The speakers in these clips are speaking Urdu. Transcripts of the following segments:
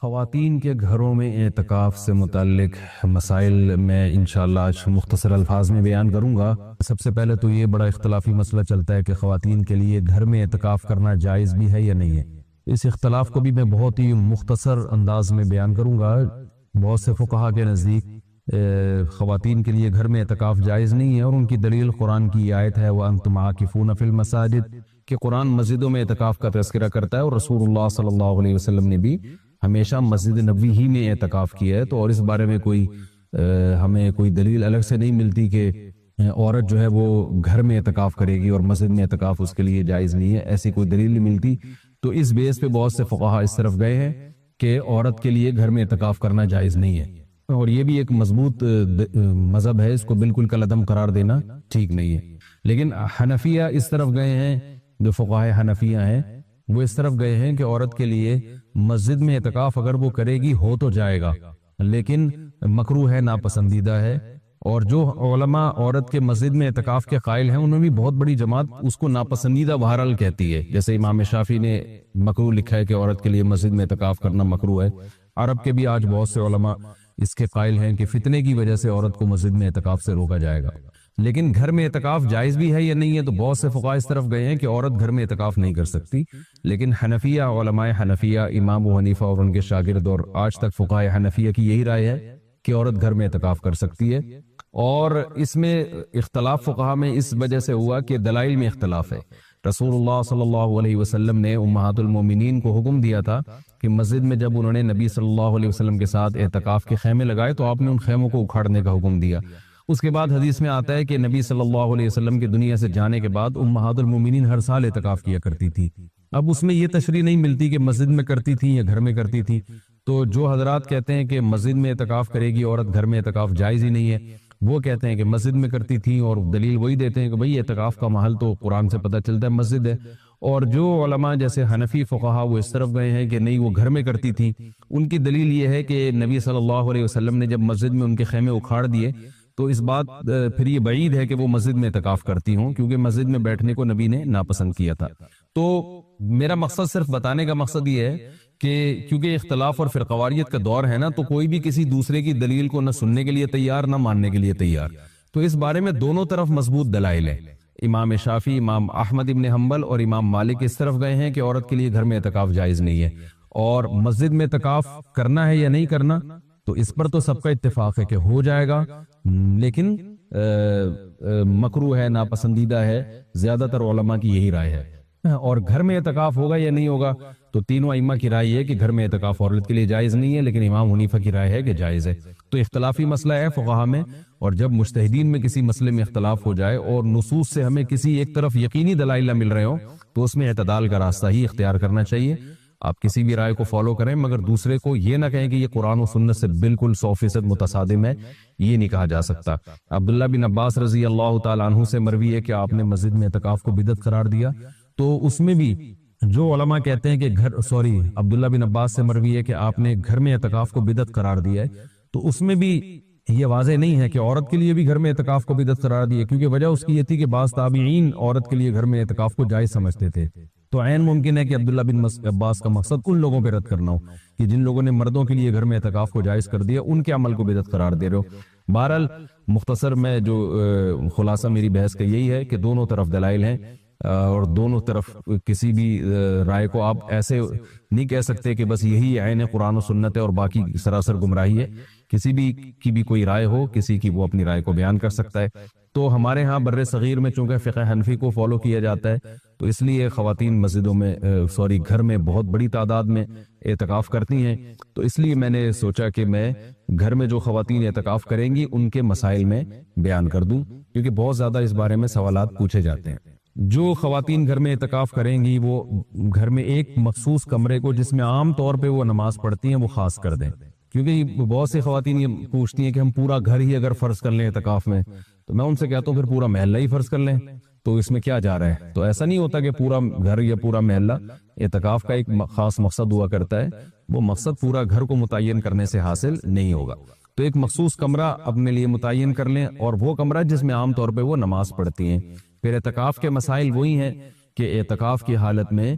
خواتین کے گھروں میں اعتکاف سے متعلق مسائل میں انشاءاللہ آج مختصر الفاظ میں بیان کروں گا۔ سب سے پہلے تو یہ بڑا اختلافی مسئلہ چلتا ہے کہ خواتین کے لیے گھر میں اعتکاف کرنا جائز بھی ہے یا نہیں ہے۔ اس اختلاف کو بھی میں بہت ہی مختصر انداز میں بیان کروں گا۔ بہت سے فقہا کے نزدیک خواتین کے لیے گھر میں اعتکاف جائز نہیں ہے، اور ان کی دلیل قرآن کی آیت ہے وَأَنْتُمْ عَاكِفُونَ فِي الْمَسَاجِدِ کہ قرآن مسجدوں میں اعتکاف کا تذکرہ کرتا ہے، اور رسول اللہ صلی اللہ علیہ وسلم نے بھی ہمیشہ مسجد نبوی ہی میں اعتکاف کیا ہے۔ تو اور اس بارے میں ہمیں کوئی دلیل الگ سے نہیں ملتی کہ عورت جو ہے وہ گھر میں اعتکاف کرے گی اور مسجد میں اعتکاف اس کے لیے جائز نہیں ہے، ایسی کوئی دلیل نہیں ملتی۔ تو اس بیس پہ بہت سے فقہا اس طرف گئے ہیں کہ عورت کے لیے گھر میں اعتکاف کرنا جائز نہیں ہے، اور یہ بھی ایک مضبوط مذہب ہے، اس کو بالکل کالعدم قرار دینا ٹھیک نہیں ہے۔ لیکن حنفیہ اس طرف گئے ہیں، جو فقہاء حنفیہ ہیں وہ اس طرف گئے ہیں کہ عورت کے لیے مسجد میں اعتکاف اگر وہ کرے گی ہو تو جائے گا، لیکن مکروہ ہے، ناپسندیدہ ہے۔ اور جو علماء عورت کے مسجد میں اعتکاف کے قائل ہیں انہوں نے بھی بہت بڑی جماعت اس کو ناپسندیدہ بہرحال کہتی ہے، جیسے امام شافعی نے مکروہ لکھا ہے کہ عورت کے لیے مسجد میں اعتکاف کرنا مکروہ ہے۔ عرب کے بھی آج بہت سے علماء اس کے قائل ہیں کہ فتنے کی وجہ سے عورت کو مسجد میں اعتکاف سے روکا جائے گا۔ لیکن گھر میں اعتکاف جائز بھی ہے یا نہیں ہے، تو بہت سے فقہاء اس طرف گئے ہیں کہ عورت گھر میں اعتکاف نہیں کر سکتی۔ لیکن حنفیہ، علماء حنفیہ، امام ابو حنیفہ اور ان کے شاگرد اور آج تک فقہاء حنفیہ کی یہی رائے ہے کہ عورت گھر میں اعتکاف کر سکتی ہے۔ اور اس میں اختلاف فقہاء میں اس وجہ سے ہوا کہ دلائل میں اختلاف ہے۔ رسول اللہ صلی اللہ علیہ وسلم نے امہات المومنین کو حکم دیا تھا کہ مسجد میں جب انہوں نے نبی صلی اللہ علیہ وسلم کے ساتھ اعتکاف کے خیمے لگائے تو آپ نے ان خیموں کو اکھاڑنے کا حکم دیا۔ اس کے بعد حدیث میں آتا ہے کہ نبی صلی اللہ علیہ وسلم کی دنیا سے جانے کے بعد امہات المومنین ہر سال اعتکاف کیا کرتی تھی۔ اب اس میں یہ تشریح نہیں ملتی کہ مسجد میں کرتی تھی یا گھر میں کرتی تھی۔ تو جو حضرات کہتے ہیں کہ مسجد میں اعتکاف کرے گی عورت، گھر میں اعتکاف جائز ہی نہیں ہے، وہ کہتے ہیں کہ مسجد میں کرتی تھی، اور دلیل وہی دیتے ہیں کہ بھئی اعتکاف کا محل تو قرآن سے پتہ چلتا ہے مسجد ہے۔ اور جو علماء جیسے حنفی فقہا وہ اس طرف گئے ہیں کہ نہیں وہ گھر میں کرتی تھی، ان کی دلیل یہ ہے کہ نبی صلی اللہ علیہ وسلم نے جب مسجد میں ان کے خیمے اکھاڑ دیے تو اس بات پھر یہ بعید ہے کہ وہ مسجد میں اعتکاف کرتی ہوں، کیونکہ مسجد میں بیٹھنے کو نبی نے ناپسند کیا تھا۔ تو میرا مقصد، صرف بتانے کا مقصد یہ ہے کہ کیونکہ اختلاف اور فرقواریت کا دور ہے نا، تو کوئی بھی کسی دوسرے کی دلیل کو نہ سننے کے لیے تیار نہ ماننے کے لیے تیار۔ تو اس بارے میں دونوں طرف مضبوط دلائل ہیں۔ امام شافعی، امام احمد ابن حنبل اور امام مالک اس طرف گئے ہیں کہ عورت کے لیے گھر میں اعتکاف جائز نہیں ہے، اور مسجد میں اعتکاف کرنا ہے یا نہیں کرنا تو اس پر تو سب کا اتفاق ہے کہ ہو جائے گا، لیکن مکروہ ہے، ناپسندیدہ ہے۔ زیادہ تر علماء کی یہی رائے ہے۔ اور گھر میں اعتکاف ہوگا یا نہیں ہوگا تو تینوں ائمہ کی رائے ہے کہ گھر میں اعتکاف عورت کے لیے جائز نہیں ہے، لیکن امام حنیفہ کی رائے ہے کہ جائز ہے۔ تو اختلافی مسئلہ ہے فقہا میں، اور جب مجتہدین میں کسی مسئلے میں اختلاف ہو جائے اور نصوص سے ہمیں کسی ایک طرف یقینی دلائل نہ مل رہے ہوں تو اس میں اعتدال کا راستہ ہی اختیار کرنا چاہیے۔ آپ کسی بھی رائے کو فالو کریں، مگر دوسرے کو یہ نہ کہیں کہ یہ قرآن و سنت سے بالکل 100% متصادم ہے، یہ نہیں کہا جا سکتا۔ عبداللہ بن عباس رضی اللہ تعالیٰ عنہ سے مروی ہے کہ آپ نے مسجد میں اعتکاف کو بدعت قرار دیا، تو اس میں بھی جو علماء کہتے ہیں کہ عبداللہ بن عباس سے مروی ہے کہ آپ نے گھر میں اعتکاف کو بدعت قرار دیا ہے، تو اس میں بھی یہ واضح نہیں ہے کہ عورت کے لیے بھی گھر میں اعتکاف کو بدعت قرار دیا، کیونکہ وجہ اس کی یہ تھی کہ بعض تابعین عورت کے لیے گھر میں اعتکاف کو جائز سمجھتے تھے۔ تو عین ممکن ہے کہ عبداللہ بن عباس کا مقصد ان لوگوں پہ رد کرنا ہو کہ جن لوگوں نے مردوں کے لیے گھر میں اعتکاف کو جائز کر دیا، ان کے عمل کو بدعت قرار دے رہے ہو۔ بہرحال مختصر میں جو خلاصہ میری بحث کا یہی ہے کہ دونوں طرف دلائل ہیں، اور دونوں طرف کسی بھی رائے کو آپ ایسے نہیں کہہ سکتے کہ بس یہی عین قرآن و سنت ہے اور باقی سراسر گمراہی ہے۔ کسی بھی کی بھی کوئی رائے ہو، کسی کی وہ اپنی رائے کو بیان کر سکتا ہے۔ تو ہمارے ہاں بر صغیر میں چونکہ فقہ حنفی کو فالو کیا جاتا ہے، تو اس لیے خواتین مسجدوں میں گھر میں بہت بڑی تعداد میں اعتکاف کرتی ہیں۔ تو اس لیے میں نے سوچا کہ میں گھر میں جو خواتین اعتکاف کریں گی ان کے مسائل میں بیان کر دوں، کیونکہ بہت زیادہ اس بارے میں سوالات پوچھے جاتے ہیں۔ جو خواتین گھر میں اعتکاف کریں گی وہ گھر میں ایک مخصوص کمرے کو جس میں عام طور پہ وہ نماز پڑھتی ہیں وہ خاص کر دیں، کیونکہ بہت سی خواتین یہ پوچھتی ہیں کہ ہم پورا گھر ہی اگر فرض کر لیں اعتکاف میں، تو میں ان سے کہتا ہوں پھر پورا محلہ ہی فرض کر لیں، تو اس میں کیا جا رہا ہے؟ تو ایسا نہیں ہوتا کہ پورا گھر یا پورا محلہ، اعتکاف کا ایک خاص مقصد ہوا کرتا ہے، وہ مقصد پورا گھر کو متعین کرنے سے حاصل نہیں ہوگا۔ تو ایک مخصوص کمرہ اپنے لیے متعین کر لیں، اور وہ کمرہ جس میں عام طور پہ وہ نماز پڑھتی ہیں۔ پھر اعتکاف کے مسائل وہی ہیں کہ کہ اعتکاف کی حالت میں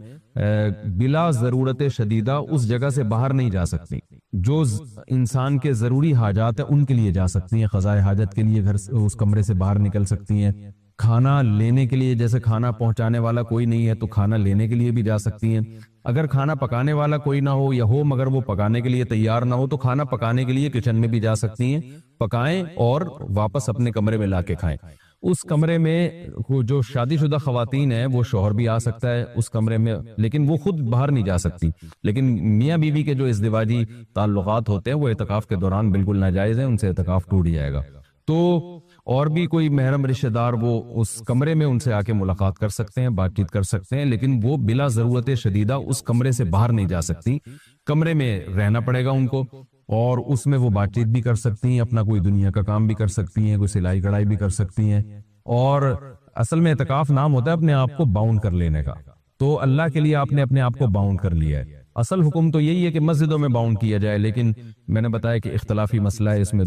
بلا ضرورت شدیدہ اس جگہ سے باہر نہیں جا سکتی. جو انسان کے ضروری حاجات ہیں ان کے لیے جا سکتی ہیں، قضاء حاجت کے لیے گھر اس کمرے سے باہر نکل سکتی ہیں. کھانا لینے کے لیے، جیسے کھانا پہنچانے والا کوئی نہیں ہے تو کھانا لینے کے لیے بھی جا سکتی ہیں. اگر کھانا پکانے والا کوئی نہ ہو یا ہو مگر وہ پکانے کے لیے تیار نہ ہو تو کھانا پکانے کے لیے کچن میں بھی جا سکتی ہیں، پکائیں اور واپس اپنے کمرے میں لا کے کھائیں. اس کمرے میں جو شادی شدہ خواتین ہیں وہ شوہر بھی آ سکتا ہے اس کمرے میں، لیکن وہ خود باہر نہیں جا سکتی. لیکن میاں بیوی کے جو ازدواجی تعلقات ہوتے ہیں وہ اعتکاف کے دوران بالکل ناجائز ہیں، ان سے اعتکاف ٹوٹ جائے گا. تو اور بھی کوئی محرم رشتہ دار وہ اس کمرے میں ان سے آ کے ملاقات کر سکتے ہیں، بات چیت کر سکتے ہیں، لیکن وہ بلا ضرورت شدیدہ اس کمرے سے باہر نہیں جا سکتی. کمرے میں رہنا پڑے گا ان کو، اور اس میں وہ بات چیت بھی کر سکتی ہیں، اپنا کوئی دنیا کا کام بھی کر سکتی ہیں، کوئی سلائی کڑھائی بھی کر سکتی ہیں. اور اصل میں اعتکاف نام ہوتا ہے اپنے آپ کو باؤنڈ کر لینے کا. تو اللہ کے لیے آپ نے اپنے آپ کو باؤنڈ کر لیا ہے. اصل حکم تو یہی ہے کہ مسجدوں میں باؤنڈ کیا جائے، لیکن میں نے بتایا کہ اختلافی مسئلہ ہے. اس میں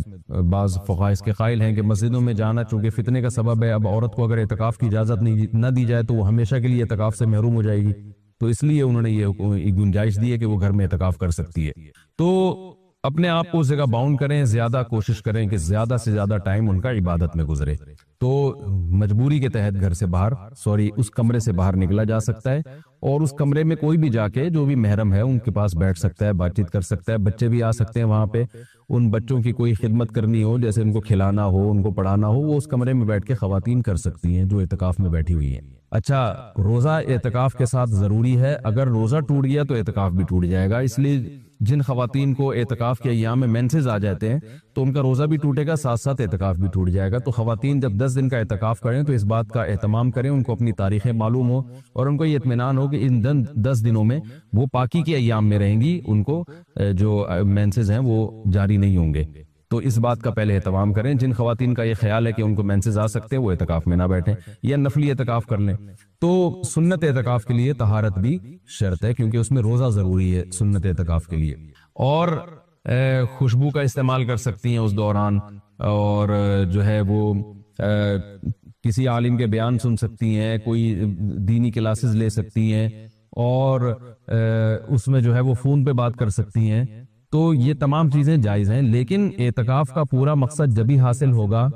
بعض فقہاء اس کے قائل ہیں کہ مسجدوں میں جانا چونکہ فتنے کا سبب ہے، اب عورت کو اگر اعتکاف کی اجازت نہ دی جائے تو وہ ہمیشہ کے لیے اعتکاف سے محروم ہو جائے گی. تو اس لیے انہوں نے یہ گنجائش دی ہے کہ وہ گھر میں اعتکاف کر سکتی ہے. تو اپنے آپ کو اس جگہ باؤنڈ کریں، زیادہ کوشش کریں کہ زیادہ سے زیادہ ٹائم ان کا عبادت میں گزرے. تو مجبوری کے تحت گھر سے باہر اس کمرے سے باہر نکلا جا سکتا ہے، اور اس کمرے میں کوئی بھی جا کے جو بھی محرم ہے ان کے پاس بیٹھ سکتا ہے، بات چیت کر سکتا ہے. بچے بھی آ سکتے ہیں وہاں پہ، ان بچوں کی کوئی خدمت کرنی ہو، جیسے ان کو کھلانا ہو، ان کو پڑھانا ہو، وہ اس کمرے میں بیٹھ کے خواتین کر سکتی ہیں جو اعتکاف میں بیٹھی ہوئی ہیں. اچھا، روزہ اعتکاف کے ساتھ ضروری ہے. اگر روزہ ٹوٹ گیا تو اعتکاف بھی ٹوٹ جائے گا. اس لیے جن خواتین کو اعتکاف کے ایام میں مینسز آ جاتے ہیں تو ان کا روزہ بھی ٹوٹے گا، ساتھ ساتھ اعتکاف بھی ٹوٹ جائے گا. تو خواتین جب 10 دن کا اعتکاف کریں تو اس بات کا اہتمام کریں، ان کو اپنی تاریخیں معلوم ہو اور ان کو یہ اطمینان ہو کہ ان 10 دنوں میں وہ پاکی کے ایام میں رہیں گی، ان کو جو مینسز ہیں وہ جاری نہیں ہوں گے. تو اس بات کا پہلے اہتمام کریں. جن خواتین کا یہ خیال ہے کہ ان کو مینسز آ سکتے ہیں وہ اعتکاف میں نہ بیٹھیں یا نفلی اعتکاف کر لیں. تو سنت اعتکاف کے لیے طہارت بھی شرط ہے، کیونکہ اس میں روزہ ضروری ہے سنت اعتکاف کے لیے. اور خوشبو کا استعمال کر سکتی ہیں اس دوران، اور جو ہے وہ کسی عالم کے بیان سن سکتی ہیں، کوئی دینی کلاسز لے سکتی ہیں، اور اس میں جو ہے وہ فون پہ بات کر سکتی ہیں. تو یہ تمام چیزیں جائز ہیں. لیکن اعتکاف کا پورا مقصد جبھی حاصل ہوگا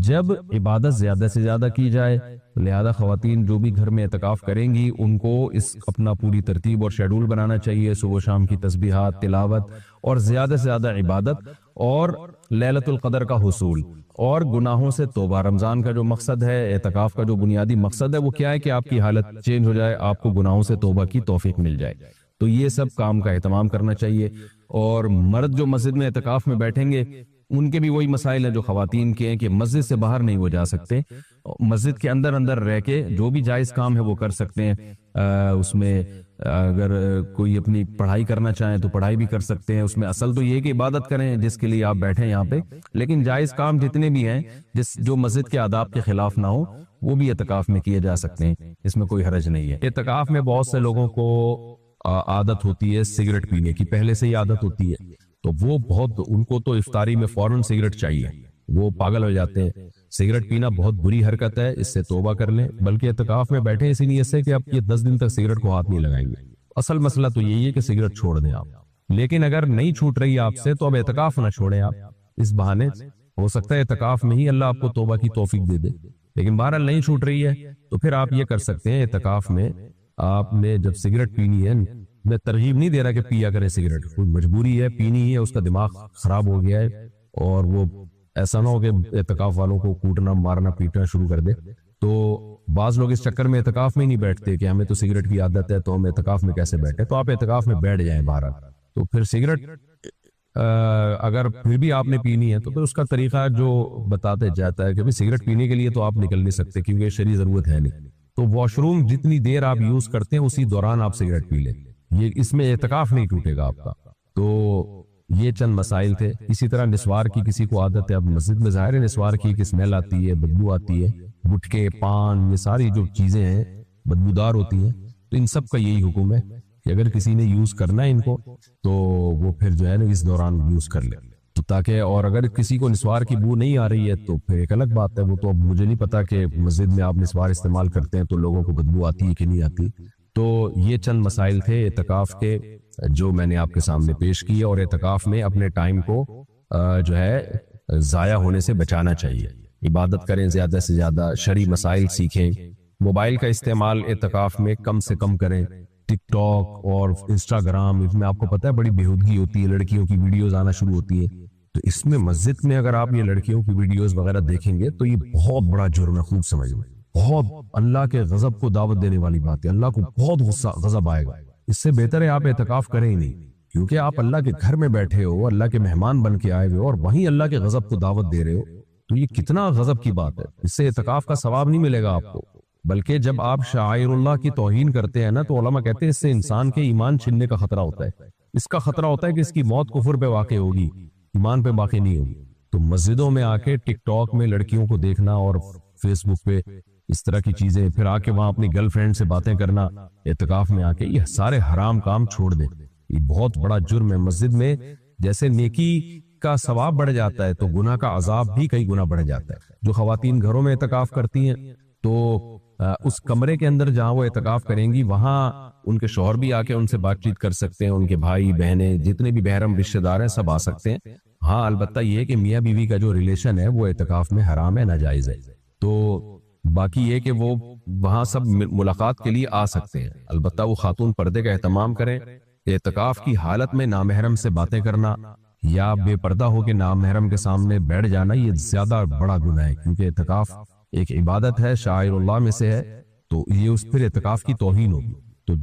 جب عبادت زیادہ سے زیادہ کی جائے. لہذا خواتین جو بھی گھر میں اعتکاف کریں گی ان کو اس اپنا پوری ترتیب اور شیڈول بنانا چاہیے. صبح و شام کی تسبیحات، تلاوت، اور زیادہ سے زیادہ عبادت، اور لیلۃ القدر کا حصول، اور گناہوں سے توبہ. رمضان کا جو مقصد ہے، اعتکاف کا جو بنیادی مقصد ہے وہ کیا ہے کہ آپ کی حالت چینج ہو جائے، آپ کو گناہوں سے توبہ کی توفیق مل جائے. تو یہ سب کام کا اہتمام کرنا چاہیے. اور مرد جو مسجد میں اعتکاف میں بیٹھیں گے ان کے بھی وہی مسائل ہیں جو خواتین کے ہیں کہ مسجد سے باہر نہیں وہ جا سکتے. مسجد کے اندر رہ کے جو بھی جائز کام ہے وہ کر سکتے ہیں. اس میں اگر کوئی اپنی پڑھائی کرنا چاہیں تو پڑھائی بھی کر سکتے ہیں. اس میں اصل تو یہ کہ عبادت کریں جس کے لیے آپ بیٹھیں یہاں پہ، لیکن جائز کام جتنے بھی ہیں جو مسجد کے آداب کے خلاف نہ ہو وہ بھی اعتکاف میں کیے جا سکتے ہیں. اس میں کوئی حرج نہیں ہے. اعتکاف میں بہت سے لوگوں کو عادت ہوتی ہے سگریٹ پینے کی، پہلے سے ہی عادت ہوتی ہے، تو وہ ان کو تو افطاری میں فوراً سگریٹ چاہیے، وہ پاگل ہو جاتے ہیں. سگریٹ پینا بہت بری حرکت ہے، اس سے توبہ کر لیں. بلکہ اعتکاف میں بیٹھے اسی نیت سے کہ آپ یہ 10 دن تک سگریٹ کو ہاتھ نہیں لگائیں گے. اصل مسئلہ تو یہی ہے کہ سگریٹ چھوڑ دیں آپ. لیکن اگر نہیں چھوٹ رہی آپ سے تو اب اعتکاف نہ چھوڑیں آپ. اس بہانے ہو سکتا ہے اعتکاف میں ہی اللہ آپ کو توبہ کی توفیق دے دے. لیکن بہرحال نہیں چھوٹ رہی ہے تو پھر آپ یہ کر سکتے ہیں، اعتکاف میں آپ نے جب سگریٹ پینی ہے، میں ترغیب نہیں دے رہا کہ پیا کریں سگریٹ، کوئی مجبوری ہے پینی ہے، اس کا دماغ خراب ہو گیا ہے، اور وہ ایسا نہ ہو کہ اعتکاف والوں کو کوٹنا، مارنا، پیٹنا شروع کر دے. تو بعض لوگ اس چکر میں اعتکاف میں نہیں بیٹھتے کہ ہمیں تو سگریٹ کی عادت ہے تو ہم اعتکاف میں کیسے بیٹھے. تو آپ اعتکاف میں بیٹھ جائیں بہرحال. تو پھر سگریٹ اگر پھر بھی آپ نے پینی ہے تو پھر اس کا طریقہ جو بتاتے جاتا ہے کہ سگریٹ پینے کے لیے تو آپ نکل نہیں سکتے کیونکہ شرعی ضرورت ہے نہیں. تو واش روم جتنی دیر آپ یوز کرتے ہیں اسی دوران آپ سگریٹ پی لیں، یہ اس میں اعتکاف نہیں ٹوٹے گا آپ کا. تو یہ چند مسائل تھے. اسی طرح نسوار کی کسی کو عادت ہے، اب مسجد میں ظاہر ہے نسوار کی کہ اسمیل آتی ہے، بدبو آتی ہے، گٹکے، پان، یہ ساری جو چیزیں ہیں بدبودار ہوتی ہیں. تو ان سب کا یہی حکم ہے کہ اگر کسی نے یوز کرنا ہے ان کو تو وہ پھر جو ہے نا اس دوران یوز کر لے. تو تاکہ، اور اگر کسی کو نسوار کی بو نہیں آ رہی ہے تو پھر ایک الگ بات ہے، وہ تو اب مجھے نہیں پتا کہ مسجد میں آپ نسوار استعمال کرتے ہیں تو لوگوں کو بدبو آتی ہے کہ نہیں آتی۔ تو یہ چند مسائل تھے اعتکاف کے جو میں نے آپ کے سامنے پیش کیے، اور اعتکاف میں اپنے ٹائم کو جو ہے ضائع ہونے سے بچانا چاہیے، عبادت کریں زیادہ سے زیادہ، شرعی مسائل سیکھیں، موبائل کا استعمال اعتکاف میں کم سے کم کریں۔ ٹک ٹاک اور انسٹاگرام، اس میں آپ کو پتہ ہے بڑی بےہودگی ہوتی ہے، لڑکیوں کی ویڈیوز آنا شروع ہوتی ہیں، تو اس میں مسجد میں اگر آپ یہ لڑکیوں کی ویڈیوز وغیرہ دیکھیں گے تو یہ بہت بڑا جرم ہے، خوب سمجھ لیں، بہت اللہ کے غضب کو دعوت دینے والی بات ہے، اللہ کو بہت غضب آئے گا۔ اس سے بہتر ہے آپ اعتکاف کریں ہی نہیں، کیونکہ آپ اللہ کے گھر میں بیٹھے ہو، اللہ کے مہمان بن کے آئے ہوئے اور وہیں اللہ کے غضب کو دعوت دے رہے ہو، تو یہ کتنا غضب کی بات ہے۔ اس سے اعتکاف کا ثواب نہیں ملے گا آپ کو، بلکہ جب آپ شعائر اللہ کی توہین کرتے ہیں نا، تو علماء کہتے ہیں اس سے انسان کے ایمان چھننے کا خطرہ ہوتا ہے، اس کا خطرہ ہوتا ہے کہ اس کی موت کفر پہ واقع ہوگی، ایمان پہ باقی نہیں ہوگی۔ تو مسجدوں میں آ کے ٹک ٹاک میں لڑکیوں کو دیکھنا اور فیس بک پہ اس طرح کی چیزیں، پھر آ کے وہاں اپنی گرل فرینڈ سے باتیں کرنا اعتکاف میں آ کے، یہ سارے حرام کام چھوڑ دیں، یہ بہت بڑا جرم ہے۔ مسجد میں جیسے نیکی کا ثواب بڑھ جاتا ہے تو گناہ کا عذاب بھی کئی گنا بڑھ جاتا ہے۔ جو خواتین گھروں میں اعتکاف کرتی ہیں تو اس کمرے کے اندر جہاں وہ اعتکاف کریں گی وہاں ان کے شوہر بھی آ کے ان سے بات چیت کر سکتے ہیں، ان کے بھائی بہنیں جتنے بھی محرم رشتہ دار ہیں سب آ سکتے ہیں۔ ہاں البتہ یہ ہے کہ میاں بیوی کا جو ریلیشن ہے وہ اعتکاف میں حرام ہے، ناجائز ہے، تو باقی یہ کہ وہ وہاں سب ملاقات کے لیے آ سکتے ہیں، البتہ وہ خاتون پردے کا اہتمام کریں۔ اعتکاف کی حالت میں نامحرم سے باتیں کرنا یا بے پردہ ہو کے نامحرم کے سامنے بیٹھ جانا یہ زیادہ بڑا گناہ ہے، کیونکہ اعتکاف ایک عبادت ہے، شاعر اللہ میں سے ہے، تو یہ اس پھر اعتکاف کی توہین ہوگی۔ تو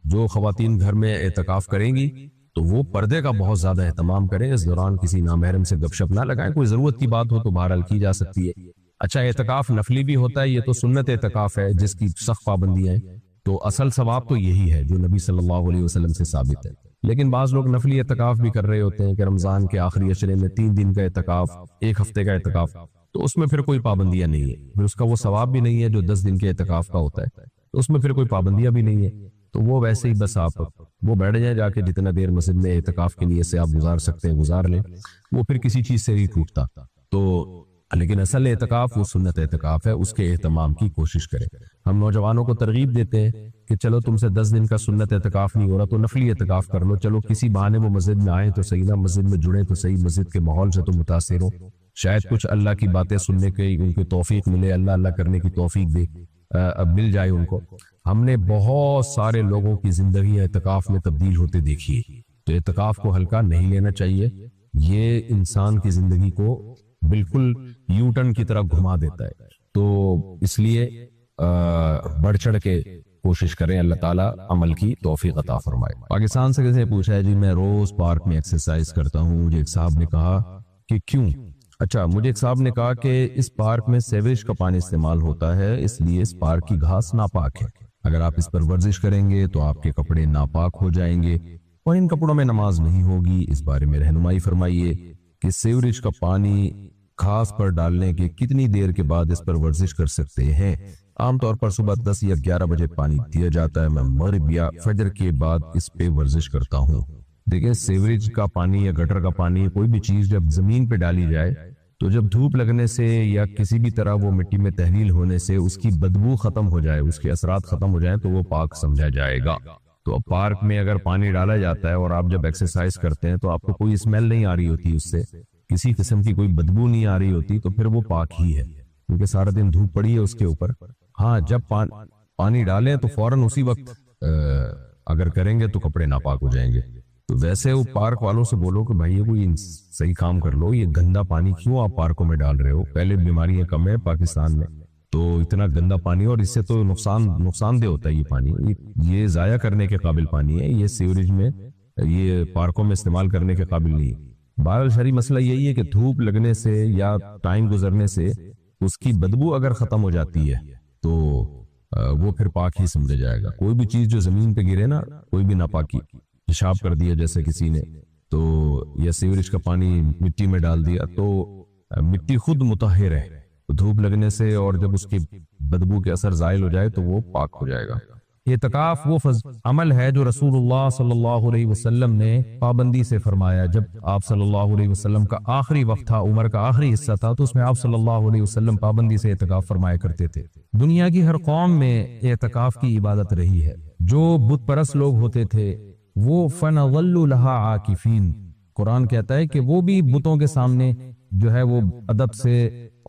جو خواتین گھر میں اعتکاف کریں گی تو وہ پردے کا بہت زیادہ اہتمام کریں، اس دوران کسی نامحرم سے گپ شپ نہ لگائیں، کوئی ضرورت کی بات ہو تو بہرحال کی جا سکتی ہے۔ اچھا اعتکاف نفلی بھی ہوتا ہے، یہ تو سنت اعتکاف ہے جس کی سخت پابندیاں ہیں، تو اصل ثواب تو یہی ہے جو نبی صلی اللہ علیہ وسلم سے ثابت ہے، لیکن بعض لوگ نفلی اعتکاف بھی کر رہے ہوتے ہیں کہ رمضان کے آخری عشرے میں 3 دن کا اعتکاف، 1 ہفتے کا اعتکاف، تو اس میں پھر کوئی پابندیاں نہیں ہے، پھر اس کا وہ ثواب بھی نہیں ہے جو 10 دن کے اعتکاف کا ہوتا ہے، تو اس میں پھر کوئی پابندیاں بھی نہیں ہے، تو وہ ویسے ہی بس آپ وہ بیٹھ جائیں جا کے، جتنا دیر مسجد میں اعتکاف کے لیے سے آپ گزار سکتے ہیں گزار لیں، وہ پھر کسی چیز سے نہیں ٹوٹتا۔ تو لیکن اصل اعتکاف وہ سنت اعتکاف ہے، اس کے اہتمام کی کوشش کریں۔ ہم نوجوانوں کو ترغیب دیتے ہیں کہ چلو تم سے 10 دن کا سنت اعتکاف نہیں ہو رہا تو نفلی اعتکاف کر لو، چلو کسی بہانے وہ مسجد میں آئیں تو صحیح، نہ مسجد میں جڑیں تو صحیح، مسجد کے ماحول سے تو متاثر ہو، شاید کچھ اللہ کی باتیں سننے کی ان کی توفیق ملے، اللہ کرنے کی توفیق دے، مل جائے ان کو۔ ہم نے بہت سارے لوگوں کی زندگی اعتکاف میں تبدیل ہوتے دیکھی ہے، تو اعتکاف کو ہلکا نہیں لینا چاہیے، یہ انسان کی زندگی کو بالکل یو ٹرن کی طرح گھما دیتا ہے، تو اس لیے بڑھ چڑھ کے کوشش کریں، اللہ تعالیٰ عمل کی توفیق عطا فرمائے۔ پاکستان سے کسی نے پوچھا ہے جی میں روز پارک میں ایکسرسائز کرتا ہوں، مجھے ایک صاحب نے کہا کہ کیوں؟ اچھا، مجھے ایک صاحب نے کہا کہ اس پارک میں سیویج کا پانی استعمال ہوتا ہے، اس لیے اس پارک کی گھاس ناپاک ہے، اگر آپ اس پر ورزش کریں گے تو آپ کے کپڑے ناپاک ہو جائیں گے اور ان کپڑوں میں نماز نہیں ہوگی، اس بارے میں رہنمائی فرمائیے کہ سیوریج کا پانی گھاس پر ڈالنے کے کتنی دیر کے بعد اس پر ورزش کر سکتے ہیں؟ عام طور پر صبح 10 یا 11 بجے پانی دیا جاتا ہے، میں مغرب یا فجر کے بعد اس پہ ورزش کرتا ہوں۔ دیکھیں سیوریج کا پانی یا گٹر کا پانی، کوئی بھی چیز جب زمین پہ ڈالی جائے تو جب دھوپ لگنے سے یا کسی بھی طرح وہ مٹی میں تحلیل ہونے سے اس کی بدبو ختم ہو جائے، اس کے اثرات ختم ہو جائیں تو وہ پاک سمجھا جائے گا۔ تو اب پارک میں اگر پانی ڈالا جاتا ہے اور آپ جب ایکسرسائز کرتے ہیں تو آپ کو کوئی اسمیل نہیں آ رہی ہوتی، اس سے کسی قسم کی کوئی بدبو نہیں آ رہی ہوتی، تو پھر وہ پاک ہی ہے، کیونکہ سارا دن دھوپ پڑی ہے اس کے اوپر۔ ہاں جب پانی ڈالیں تو فوراً اسی وقت اگر کریں گے تو کپڑے ناپاک ہو جائیں گے۔ تو ویسے وہ پارک والوں سے بولو کہ بھائی یہ کوئی صحیح کام کر لو، یہ گندا پانی کیوں آپ پارکوں میں ڈال رہے ہو؟ پہلے بیماریاں کم ہیں پاکستان میں، تو اتنا گندا پانی، اور اس سے تو نقصان دہ ہوتا ہے یہ پانی، یہ ضائع کرنے کے قابل پانی ہے، یہ سیوریج میں یہ پارکوں میں استعمال کرنے کے قابل نہیں ہے۔ بہرحال شرعی مسئلہ یہی ہے کہ دھوپ لگنے سے یا ٹائم گزرنے سے اس کی بدبو اگر ختم ہو جاتی ہے تو وہ پھر پاک ہی سمجھا جائے گا۔ کوئی بھی چیز جو زمین پہ گرے نا، کوئی بھی ناپاکی، پیشاب کر دیا جیسے کسی نے تو، یا سیوریج کا پانی مٹی میں ڈال دیا تو مٹی خود مطہر ہے، دھوپ لگنے سے اور جب اس کی بدبو کے اثر زائل ہو جائے تو وہ پاک ہو جائے گا۔ اعتکاف وہ عمل ہے جو رسول اللہ صلی اللہ علیہ وسلم نے پابندی سے فرمایا۔ جب آپ صلی اللہ علیہ وسلم کا آخری وقت تھا، عمر کا آخری حصہ تھا، تو اس میں آپ صلی اللہ علیہ وسلم پابندی سے اعتکاف فرمایا کرتے تھے۔ دنیا کی ہر قوم میں اعتکاف کی عبادت رہی ہے۔ جو بت پرست لوگ ہوتے تھے وہ فَنَظَلُّ لَهَا عَاكِفِينَ، قرآن کہتا ہے کہ وہ بھی بتوں کے سامنے جو ہے وہ ادب سے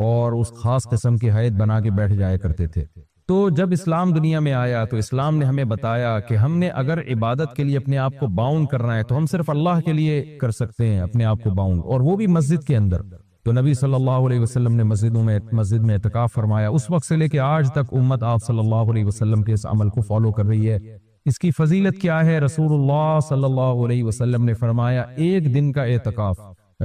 اور اس خاص قسم کی ہیئت بنا کے بیٹھ جایا کرتے تھے۔ تو جب اسلام دنیا میں آیا تو اسلام نے ہمیں بتایا کہ ہم نے اگر عبادت کے لیے اپنے آپ کو باؤنڈ کرنا ہے تو ہم صرف اللہ کے لیے کر سکتے ہیں اپنے آپ کو باؤنڈ، اور وہ بھی مسجد کے اندر۔ تو نبی صلی اللہ علیہ وسلم نے مسجد میں اعتکاف فرمایا۔ اس وقت سے لے کے آج تک امت آپ صلی اللہ علیہ وسلم کے اس عمل کو فالو کر رہی ہے۔ اس کی فضیلت کیا ہے؟ رسول اللہ صلی اللہ علیہ وسلم نے فرمایا ایک دن کا اعتکاف،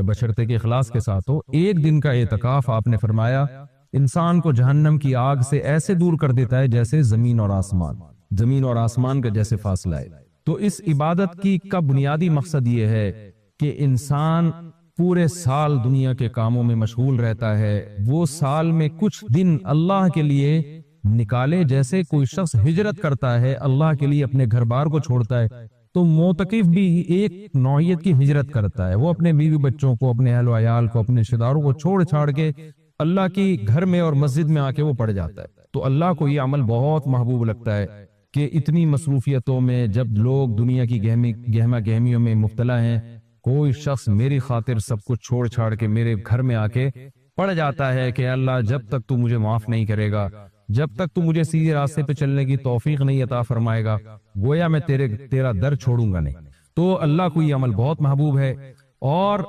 بشرطے کے اخلاص کے ساتھ ہو، ایک دن کا اعتکاف آپ نے فرمایا انسان کو جہنم کی آگ سے ایسے دور کر دیتا ہے جیسے زمین اور آسمان کا جیسے فاصلہ ہے۔ تو اس عبادت کا بنیادی مقصد یہ ہے کہ انسان پورے سال دنیا کے کاموں میں مشغول رہتا ہے، وہ سال میں کچھ دن اللہ کے لیے نکالے۔ جیسے کوئی شخص ہجرت کرتا ہے، اللہ کے لیے اپنے گھر بار کو چھوڑتا ہے، تو معتکف بھی ایک نوعیت کی ہجرت کرتا ہے۔ وہ اپنے بیوی بچوں کو، اپنے اہل و عیال کو، اپنے رشتہ داروں کو چھوڑ کے اللہ کی گھر میں اور مسجد میں آ کے وہ پڑ جاتا ہے۔ تو اللہ کو یہ عمل بہت محبوب لگتا ہے کہ اتنی مصروفیتوں میں جب لوگ دنیا کی گہما گہمیوں میں مبتلا ہیں، کوئی شخص میری خاطر سب کچھ چھوڑ کے میرے گھر میں آ کے پڑ جاتا ہے کہ اللہ جب تک تو مجھے معاف نہیں کرے گا، جب تک تو مجھے سیدھے راستے پہ چلنے کی توفیق نہیں عطا فرمائے گا، گویا میں تیرا در چھوڑوں گا نہیں۔ تو اللہ کو یہ عمل بہت محبوب ہے، اور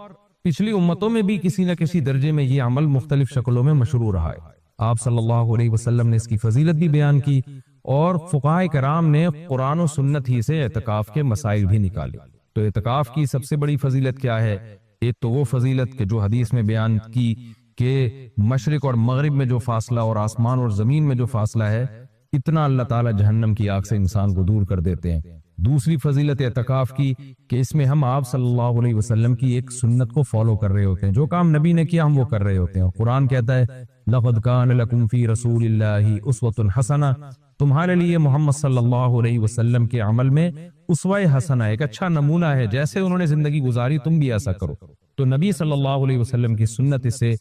پچھلی امتوں میں بھی کسی نہ کسی درجے میں یہ عمل مختلف شکلوں میں مشروع رہا ہے۔ آپ صلی اللہ علیہ وسلم نے اس کی فضیلت بھی بیان کی، اور فقہاء کرام نے قرآن و سنت ہی سے اعتکاف کے مسائل بھی نکالے۔ تو اعتکاف کی سب سے بڑی فضیلت کیا ہے؟ ایک تو وہ فضیلت کہ جو حدیث میں بیان کی کہ مشرق اور مغرب میں جو فاصلہ اور آسمان اور زمین میں جو فاصلہ ہے، اتنا اللہ تعالی جہنم کی آگ سے انسان کو دور کر دیتے ہیں۔ دوسری فضیلت اعتکاف کی کہ اس میں ہم آپ صلی اللہ علیہ وسلم کی ایک سنت کو فالو کر رہے ہوتے ہیں، جو کام نبی نے کیا ہم وہ کر رہے ہوتے ہیں۔ قرآن کہتا ہے لَقَدْ كَانَ لَكُمْ فِي رَسُولِ اللَّهِ أُسْوَةٌ حَسَنَةٌ، تمہارے لیے محمد صلی اللہ علیہ وسلم کے عمل میں اسوہ حسنہ ایک اچھا نمونہ ہے، جیسے انہوں نے زندگی گزاری تم بھی ایسا کرو۔ تو نبی صلی اللہ علیہ وسلم کی سنت اس سے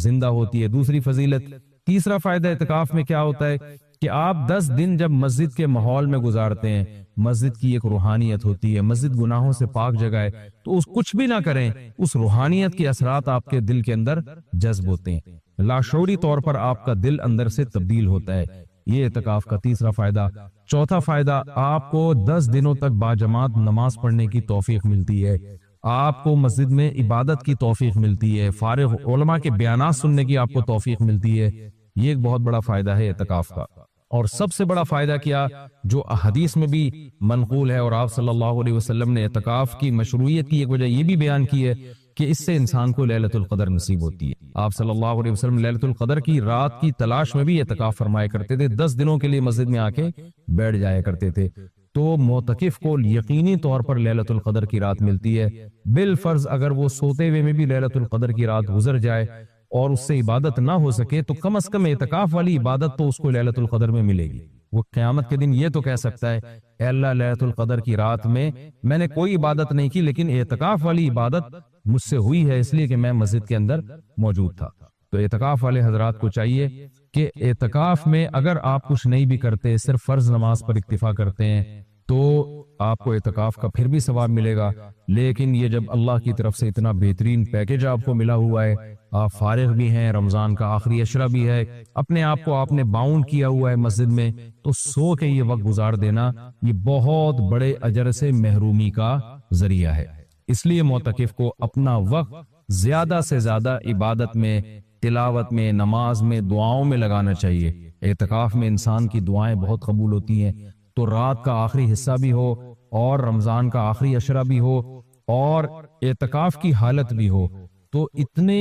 زندہ ہوتی ہے۔ دوسری فضیلت، تیسرا فائدہ اعتکاف میں کیا ہوتا ہے کہ آپ 10 دن جب مسجد کے ماحول میں گزارتے ہیں، مسجد کی ایک روحانیت ہوتی ہے، مسجد گناہوں سے پاک جگہ ہے، تو اس کچھ بھی نہ کریں، اس روحانیت کے اثرات آپ کے دل کے اندر جذب ہوتے ہیں، لاشعوری طور پر آپ کا دل اندر سے تبدیل ہوتا ہے۔ یہ اعتکاف کا تیسرا فائدہ۔ چوتھا فائدہ، آپ کو 10 دنوں تک باجماعت نماز پڑھنے کی توفیق ملتی ہے، آپ کو مسجد میں عبادت کی توفیق ملتی ہے، فارغ علماء کے بیانات سننے کی آپ کو توفیق ملتی ہے۔ یہ ایک بہت بڑا فائدہ ہے اعتکاف کا۔ اور سب سے بڑا فائدہ کیا جو حدیث میں بھی منقول ہے، اور آپ صلی اللہ علیہ وسلم نے اعتکاف کی مشروعیت کی ایک وجہ یہ بھی بیان کی ہے کہ اس سے انسان کو لیلۃ القدر نصیب ہوتی ہے۔ آپ صلی اللہ علیہ وسلم لیلۃ القدر کی رات کی تلاش میں بھی اعتکاف فرمایا کرتے تھے، 10 دنوں کے لیے مسجد میں آ کے بیٹھ جایا کرتے تھے۔ تو معتکف کو یقینی طور پر لیلۃ القدر کی رات ملتی ہے، بالفرض اگر وہ سوتے ہوئے میں بھی لیلۃ القدر کی رات گزر جائے اور اس سے عبادت نہ ہو سکے تو کم از کم اعتکاف والی عبادت تو اس کو لیلۃ القدر میں ملے گی۔ وہ قیامت کے دن یہ تو کہہ سکتا ہے اے اللہ لیلۃ القدر کی رات میں نے کوئی عبادت نہیں کی، لیکن اعتکاف والی عبادت مجھ سے ہوئی ہے اس لیے کہ میں مسجد کے اندر موجود تھا۔ تو اعتکاف والے حضرات کو چاہیے کہ اعتکاف میں اگر آپ کچھ نہیں بھی کرتے، صرف فرض نماز پر اکتفا کرتے ہیں، تو آپ کو اعتکاف کا پھر بھی ثواب ملے گا۔ لیکن یہ جب اللہ کی طرف سے اتنا بہترین پیکج آپ کو ملا ہوا ہے، آپ فارغ بھی ہیں، رمضان کا آخری عشرہ بھی ہے، اپنے آپ کو آپ نے باؤنڈ کیا ہوا ہے مسجد میں، تو سو کے یہ وقت گزار دینا یہ بہت بڑے اجر سے محرومی کا ذریعہ ہے۔ اس لیے معتکف کو اپنا وقت زیادہ سے زیادہ عبادت میں، تلاوت میں، نماز میں، دعاؤں میں لگانا چاہیے۔ اعتکاف میں انسان کی دعائیں بہت قبول ہوتی ہیں، تو رات کا آخری حصہ بھی ہو اور رمضان کا آخری عشرہ بھی ہو اور اعتکاف کی حالت بھی ہو، تو اتنے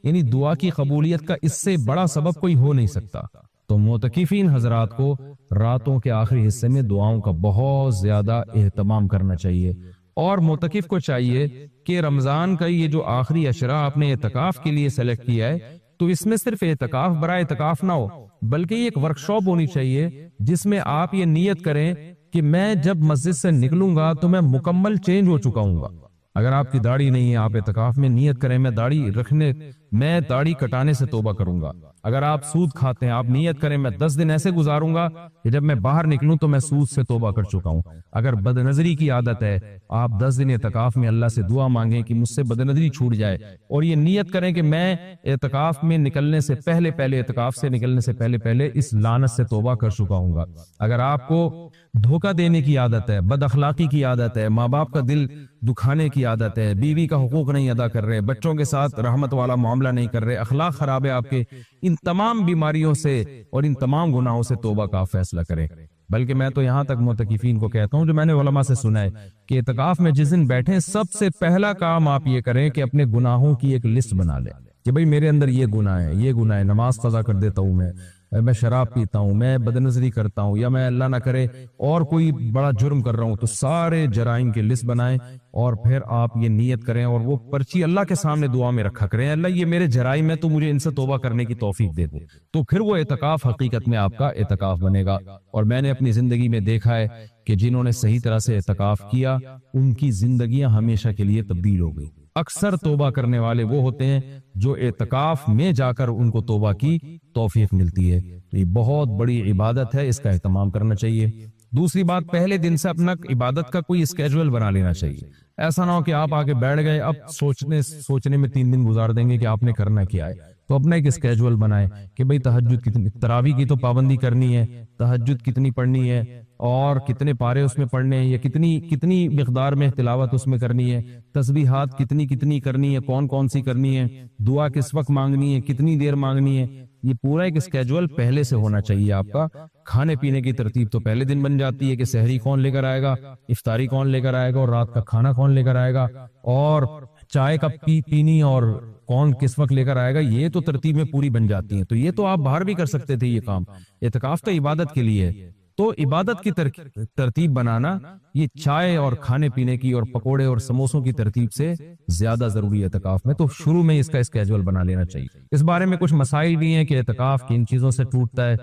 یعنی دعا کی قبولیت کا اس سے بڑا سبب کوئی ہو نہیں سکتا۔ تو معتکفین حضرات کو راتوں کے آخری حصے میں دعاؤں کا بہت زیادہ اہتمام کرنا چاہیے، اور معتکف کو چاہیے کہ رمضان کا یہ جو آخری عشرہ آپ نے اعتکاف کے لیے سلیکٹ کیا ہے، تو اس میں صرف اعتکاف برائے اعتکاف نہ ہو، بلکہ یہ ایک ورکشاپ ہونی چاہیے جس میں آپ یہ نیت کریں کہ میں جب مسجد سے نکلوں گا تو میں مکمل چینج ہو چکا ہوں گا۔ اگر آپ کی داڑھی نہیں ہے، آپ اعتکاف میں نیت کریں میں داڑھی کٹانے سے توبہ کروں گا۔ اگر آپ سود کھاتے ہیں، آپ نیت کریں میں 10 دن ایسے گزاروں گا کہ جب میں باہر نکلوں تو میں سود سے توبہ کر چکا ہوں۔ اگر بد نظری کی عادت ہے، آپ 10 دن اعتکاف میں اللہ سے دعا مانگیں کہ مجھ سے بد نظری چھوٹ جائے، اور یہ نیت کریں کہ میں اعتکاف میں نکلنے سے پہلے اعتکاف سے نکلنے سے پہلے اس لعنت سے توبہ کر چکا ہوں گا۔ اگر آپ کو دھوکہ دینے کی عادت ہے، بد اخلاقی کی عادت ہے، ماں باپ کا دل دکھانے کی عادت ہے، بیوی کا حقوق نہیں ادا کر رہے، بچوں کے ساتھ رحمت والا معاملہ نہیں کر رہے، اخلاق خراب ہے آپ کے، ان تمام بیماریوں سے اور ان تمام گناہوں سے توبہ کا فیصلہ کریں۔ بلکہ میں تو یہاں تک معتکفین کو کہتا ہوں، جو میں نے علماء سے سنا ہے، کہ اعتکاف میں جس دن بیٹھیں سب سے پہلا کام آپ یہ کریں کہ اپنے گناہوں کی ایک لسٹ بنا لیں کہ بھئی میرے اندر یہ گناہ ہے، نماز قضا کر دیتا ہوں، میں شراب پیتا ہوں، میں بدنظری کرتا ہوں، یا میں اللہ نہ کرے اور کوئی بڑا جرم کر رہا ہوں، تو سارے جرائم کی لسٹ بنائیں اور پھر آپ یہ نیت کریں اور وہ پرچی اللہ کے سامنے دعا میں رکھا کریں، اللہ یہ میرے جرائم ہے تو مجھے ان سے توبہ کرنے کی توفیق دے دے، تو پھر وہ اعتکاف حقیقت میں آپ کا اعتکاف بنے گا۔ اور میں نے اپنی زندگی میں دیکھا ہے کہ جنہوں نے صحیح طرح سے اعتکاف کیا ان کی زندگیاں ہمیشہ کے لیے تبدیل ہو گئی۔ اکثر توبہ کرنے والے وہ ہوتے ہیں جو اعتکاف میں جا کر ان کو توبہ کی توفیق ملتی ہے۔ تو یہ بہت بڑی عبادت ہے، اس کا اہتمام کرنا چاہیے۔ دوسری بات، پہلے دن سے اپنا عبادت کا کوئی اسکیجول بنا لینا چاہیے۔ ایسا نہ ہو کہ آپ آگے بیٹھ گئے، اب سوچنے میں 3 دن گزار دیں گے کہ آپ نے کرنا کیا ہے۔ تو اپنا ایک اسکیجول بنائیں کہ بھئی تہجد کتنی، تراویح کی تو پابندی کرنی ہے، تہجد کتنی پڑھنی ہے اور کتنے پارے اس میں پڑھنے ہیں، یا کتنی مقدار میں تلاوت اس میں کرنی ہے، تسبیحات کتنی کرنی ہے، کون سی کرنی ہے، دعا کس وقت مانگنی ہے، کتنی دیر مانگنی ہے، یہ پورا ایک اسکیجول پہلے سے ہونا چاہیے آپ کا۔ کھانے پینے کی ترتیب تو پہلے دن بن جاتی ہے کہ سحری کون لے کر آئے گا، افطاری کون لے کر آئے گا، اور رات کا کھانا کون لے کر آئے گا، اور چائے کب پینی اور کون کس وقت لے کر آئے گا، یہ تو ترتیب میں پوری بن جاتی ہیں۔ تو یہ تو آپ باہر بھی کر سکتے تھے، یہ کام اعتکاف تو عبادت کے لیے ہے، تو عبادت کی ترتیب بنانا یہ چائے اور کھانے پینے کی اور پکوڑے اور سموسوں کی ترتیب سے زیادہ ضروری ہے اعتکاف میں۔ تو شروع میں اس کا اسکیجول بنا لینا چاہیے۔ اس بارے میں کچھ مسائل بھی ہیں کہ اعتکاف کن چیزوں سے ٹوٹتا ہے۔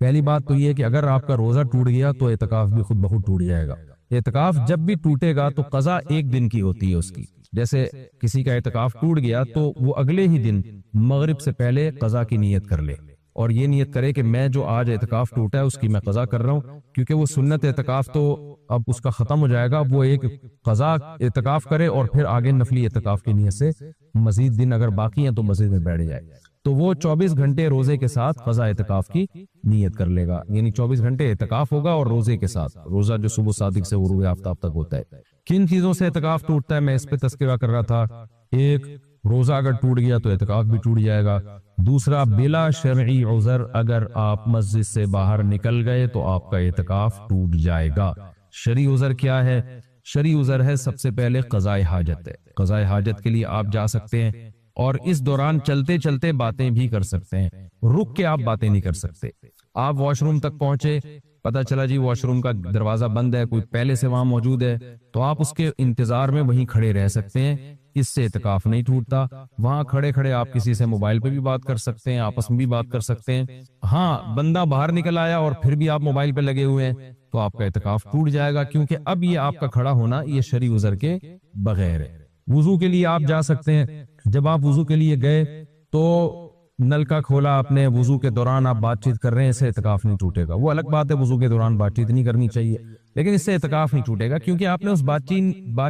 پہلی بات تو یہ کہ اگر آپ کا روزہ ٹوٹ گیا تو اعتکاف بھی خود بخود ٹوٹ جائے گا۔ اعتکاف جب بھی ٹوٹے گا تو قضا 1 دن کی ہوتی ہے اس کی۔ جیسے کسی کا اعتکاف ٹوٹ گیا تو وہ اگلے ہی دن مغرب سے پہلے قضا کی نیت کر لے، اور یہ نیت کرے کہ میں جو آج اعتکاف ٹوٹا ہے اس کی میں قضا کر رہا ہوں، کیونکہ وہ سنت اعتکاف تو اب اس کا ختم ہو جائے گا، وہ ایک قضا اعتکاف کرے اور پھر آگے نفلی اعتکاف کی نیت سے مزید دن اگر باقی ہیں تو مسجد میں بیٹھ جائے، تو وہ 24 گھنٹے روزے کے ساتھ قضا اعتکاف کی نیت کر لے گا، یعنی 24 گھنٹے اعتکاف ہوگا اور روزے کے ساتھ، روزہ جو صبح صادق سے غروب آفتاب تک ہوتا ہے۔ کن چیزوں سے اعتکاف ٹوٹتا ہے میں اس پہ تذکرہ کر رہا تھا۔ ایک، روزہ اگر ٹوٹ گیا تو اعتکاف بھی ٹوٹ جائے گا۔ دوسرا، بلا شرعی عذر اگر آپ مسجد سے باہر نکل گئے تو آپ کا اعتکاف ٹوٹ جائے گا۔ شرعی عذر کیا ہے؟ شرعی عذر ہے سب سے پہلے قضاء حاجت ہے۔ قضاء حاجت کے لیے آپ جا سکتے ہیں اور اس دوران چلتے چلتے باتیں بھی کر سکتے ہیں، رک کے آپ باتیں نہیں کر سکتے۔ آپ واش روم تک پہنچے، پتہ چلا جی واش روم کا دروازہ بند ہے، کوئی پہلے سے وہاں موجود ہے، تو آپ اس کے انتظار میں وہیں کھڑے رہ سکتے ہیں، اس سے اعتکاف نہیں ٹوٹتا۔ وہاں کھڑے کھڑے آپ کسی سے موبائل پہ بھی بات کر سکتے ہیں، آپس میں بھی بات کر سکتے ہیں۔ ہاں، بندہ باہر نکل آیا اور پھر بھی آپ موبائل پہ لگے ہوئے ہیں تو آپ کا اعتکاف ٹوٹ جائے گا، کیونکہ اب یہ آپ کا کھڑا ہونا یہ شرعی عذر کے بغیر ہے۔ وضو کے لیے آپ جا سکتے ہیں، جب آپ وضو کے لیے گئے تو نل کا کھولا، اپنے وضو کے دوران آپ بات چیت کر رہے ہیں، اس سے اعتکاف نہیں ٹوٹے گا۔ وہ الگ بات ہے وضو کے دوران بات چیت نہیں کرنی چاہیے، لیکن اس سے اعتکاف نہیں ٹوٹے گا، کیونکہ آپ نے اس بات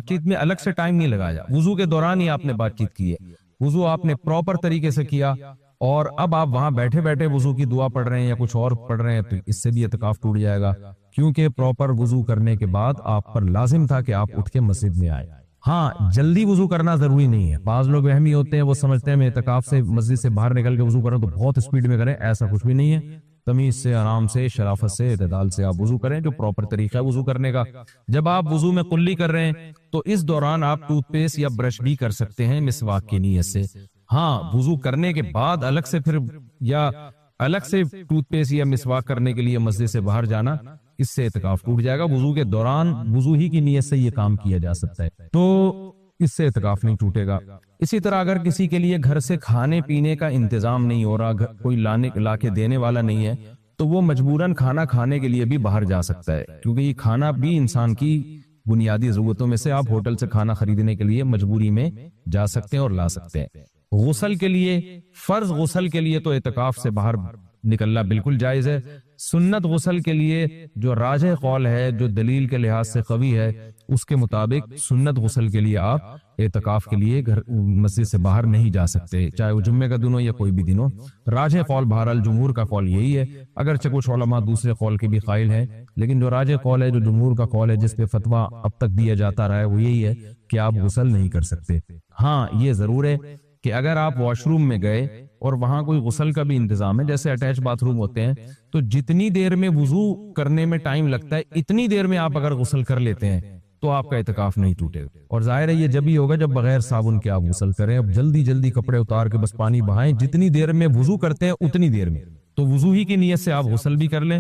چیت میں الگ سے ٹائم نہیں لگایا، وضو کے دوران ہی آپ نے بات چیت کی ہے، وضو آپ نے پراپر طریقے سے کیا، اور اب آپ وہاں بیٹھے بیٹھے وضو کی دعا پڑھ رہے ہیں یا کچھ اور پڑھ رہے ہیں تو اس سے بھی اعتکاف ٹوٹ جائے گا، کیونکہ پراپر وضو کرنے کے بعد آپ پر لازم تھا کہ آپ اٹھ کے مسجد میں آئے۔ ہاں، جلدی وضو کرنا ضروری نہیں ہے، بعض لوگ وہمی ہوتے ہیں، وہ سمجھتے ہیں میں اعتکاف سے مسجد سے باہر نکل کے وضو کروں تو بہت اسپیڈ میں کریں، ایسا کچھ بھی نہیں ہے۔ تمیز سے، آرام سے، شرافت سے، اعتدال سے آپ وضو کریں، جو پراپر طریقہ ہے وضو کرنے کا۔ جب آپ وضو میں قلی کر رہے ہیں تو اس دوران آپ ٹوتھ پیسٹ یا برش بھی کر سکتے ہیں مسواک کی نیت سے۔ ہاں، وضو کرنے کے بعد الگ سے ٹوتھ پیسٹ یا مسواک کرنے کے لیے مسجد سے باہر جانا، اس سے اعتکاف ٹوٹ جائے گا۔ وضو کے دوران وضو ہی کی نیت سے یہ کام کیا جا سکتا ہے۔ تو اس سے اعتکاف نہیں ٹوٹے گا۔ اسی طرح اگر کسی کے لیے گھر سے کھانے پینے کا انتظام نہیں ہو رہا، کوئی لا کے دینے والا نہیں ہے، تو وہ مجبوراً کھانا کھانے کے لیے بھی باہر جا سکتا ہے، کیونکہ یہ کھانا بھی انسان کی بنیادی ضرورتوں میں سے، آپ ہوٹل سے کھانا خریدنے کے لیے مجبوری میں جا سکتے ہیں اور لا سکتے ہیں۔ غسل کے لیے، فرض غسل کے لیے تو اعتکاف سے باہر نکلنا بالکل جائز ہے۔ سنت غسل کے لیے جو راجح قول ہے، جو دلیل کے لحاظ سے قوی ہے، اس کے مطابق سنت غسل کے لیے آپ اعتکاف کے لیے مسجد سے باہر نہیں جا سکتے، چاہے وہ جمعے کا دن ہو یا کوئی بھی دن ہو۔ راجح قول بہرحال جمہور کا قول یہی ہے، اگرچہ کچھ علماء دوسرے قول کے بھی قائل ہیں، لیکن جو راجح قول ہے، جو جمہور کا قول ہے، جس پہ فتویٰ اب تک دیا جاتا رہا ہے، وہ یہی ہے کہ آپ غسل نہیں کر سکتے۔ ہاں یہ ضرور ہے کہ اگر آپ واش روم میں گئے اور وہاں کوئی غسل کا بھی انتظام ہے، جیسے اٹیچ باتھ روم ہوتے ہیں، تو جتنی دیر میں وضو کرنے میں ٹائم لگتا ہے، اتنی دیر میں آپ اگر غسل کر لیتے ہیں تو آپ کا اعتکاف نہیں ٹوٹے گا۔ اور ظاہر ہے یہ جب ہی ہوگا جب بغیر صابن کے آپ غسل کریں۔ اب جلدی جلدی کپڑے اتار کے بس پانی بہائیں، جتنی دیر میں وضو کرتے ہیں اتنی دیر میں، تو وضو ہی کی نیت سے آپ غسل بھی کر لیں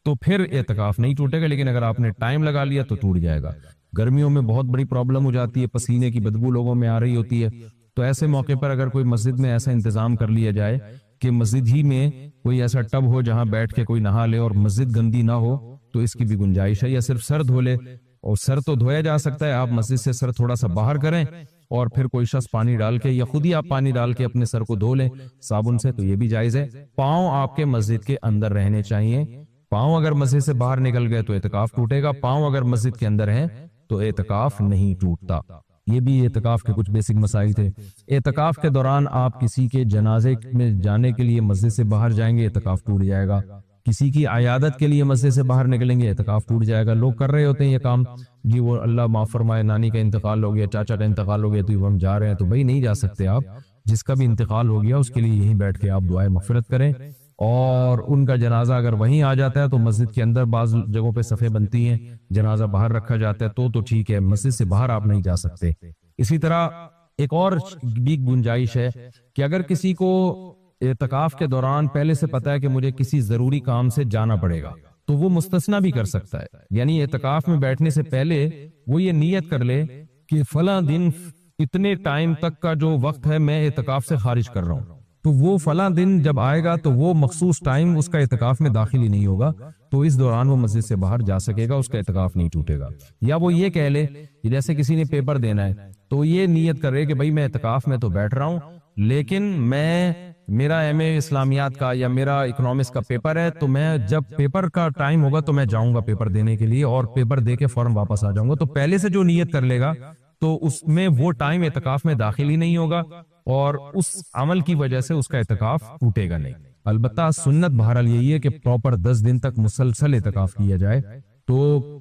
تو پھر اعتکاف نہیں ٹوٹے گا، لیکن اگر آپ نے ٹائم لگا لیا تو ٹوٹ جائے گا۔ گرمیوں میں بہت بڑی پرابلم ہو جاتی ہے، پسینے کی بدبو لوگوں میں آ رہی ہوتی ہے، تو ایسے موقع پر اگر کوئی مسجد میں ایسا انتظام کر لیا جائے کہ مسجد ہی میں کوئی ایسا ٹب ہو جہاں بیٹھ کے کوئی نہا لے اور مسجد گندی نہ ہو، تو اس کی بھی گنجائش ہے۔ یا صرف سر دھو لے، اور سر تو دھویا جا سکتا ہے، آپ مسجد سے سر تھوڑا سا باہر کریں اور پھر کوئی شخص پانی ڈال کے یا خود ہی آپ پانی ڈال کے اپنے سر کو دھو لیں صابن سے، تو یہ بھی جائز ہے۔ پاؤں آپ کے مسجد کے اندر رہنے چاہیے، پاؤں اگر مسجد سے باہر نکل گئے تو اعتکاف ٹوٹے گا، پاؤں اگر مسجد کے اندر ہیں تو اعتکاف نہیں ٹوٹتا۔ یہ بھی اعتکاف کے کچھ بیسک مسائل تھے۔ اعتکاف کے دوران آپ کسی کے جنازے میں جانے کے لیے مسجد سے باہر جائیں گے، اعتکاف ٹوٹ جائے گا۔ کسی کی عیادت کے لیے مسجد سے باہر نکلیں گے، اعتکاف ٹوٹ جائے گا۔ لوگ کر رہے ہوتے ہیں یہ کام، جی وہ اللہ معاف فرمائے نانی کا انتقال ہو گیا، چاچا کا انتقال ہو گیا، تو ہم جا رہے ہیں، تو بھائی نہیں جا سکتے آپ۔ جس کا بھی انتقال ہو گیا اس کے لیے یہیں بیٹھ کے آپ دعائے مغفرت کریں، اور ان کا جنازہ اگر وہیں آ جاتا ہے تو مسجد کے اندر بعض جگہوں پہ صفیں بنتی ہیں، جنازہ باہر رکھا جاتا ہے تو ٹھیک ہے، مسجد سے باہر آپ نہیں جا سکتے۔ اسی طرح ایک اور بھی گنجائش ہے کہ اگر کسی کو اعتکاف کے دوران پہلے سے پتا ہے کہ مجھے کسی ضروری کام سے جانا پڑے گا، تو وہ مستثنا بھی کر سکتا ہے۔ یعنی اعتکاف میں بیٹھنے سے پہلے وہ یہ نیت کر لے کہ فلاں دن اتنے ٹائم تک کا جو وقت ہے میں اعتکاف سے خارج کر رہا ہوں، تو وہ فلاں دن جب آئے گا تو وہ مخصوص ٹائم اس کا اعتکاف میں داخل ہی نہیں ہوگا، تو اس دوران وہ مسجد سے باہر جا سکے گا، اس کا اعتکاف نہیں ٹوٹے گا۔ یا وہ یہ کہہ لے کہ جیسے کسی نے پیپر دینا ہے تو یہ نیت کر رہے کہ بھائی میں اعتکاف میں تو بیٹھ رہا ہوں، لیکن میرا ایم اے اسلامیات کا یا میرا اکنامکس کا پیپر ہے، تو میں جب پیپر کا ٹائم ہوگا تو میں جاؤں گا پیپر دینے کے لیے، اور پیپر دے کے فوراً واپس آ جاؤں گا۔ تو پہلے سے جو نیت کر لے گا تو اس میں وہ ٹائم اعتکاف میں داخل ہی نہیں ہوگا، اور اس عمل کی وجہ سے اس کا اعتکاف ٹوٹے گا نہیں۔ البتہ سنت بہرحال یہی ہے کہ پراپر 10 دن تک مسلسل اعتکاف کیا جائے۔ تو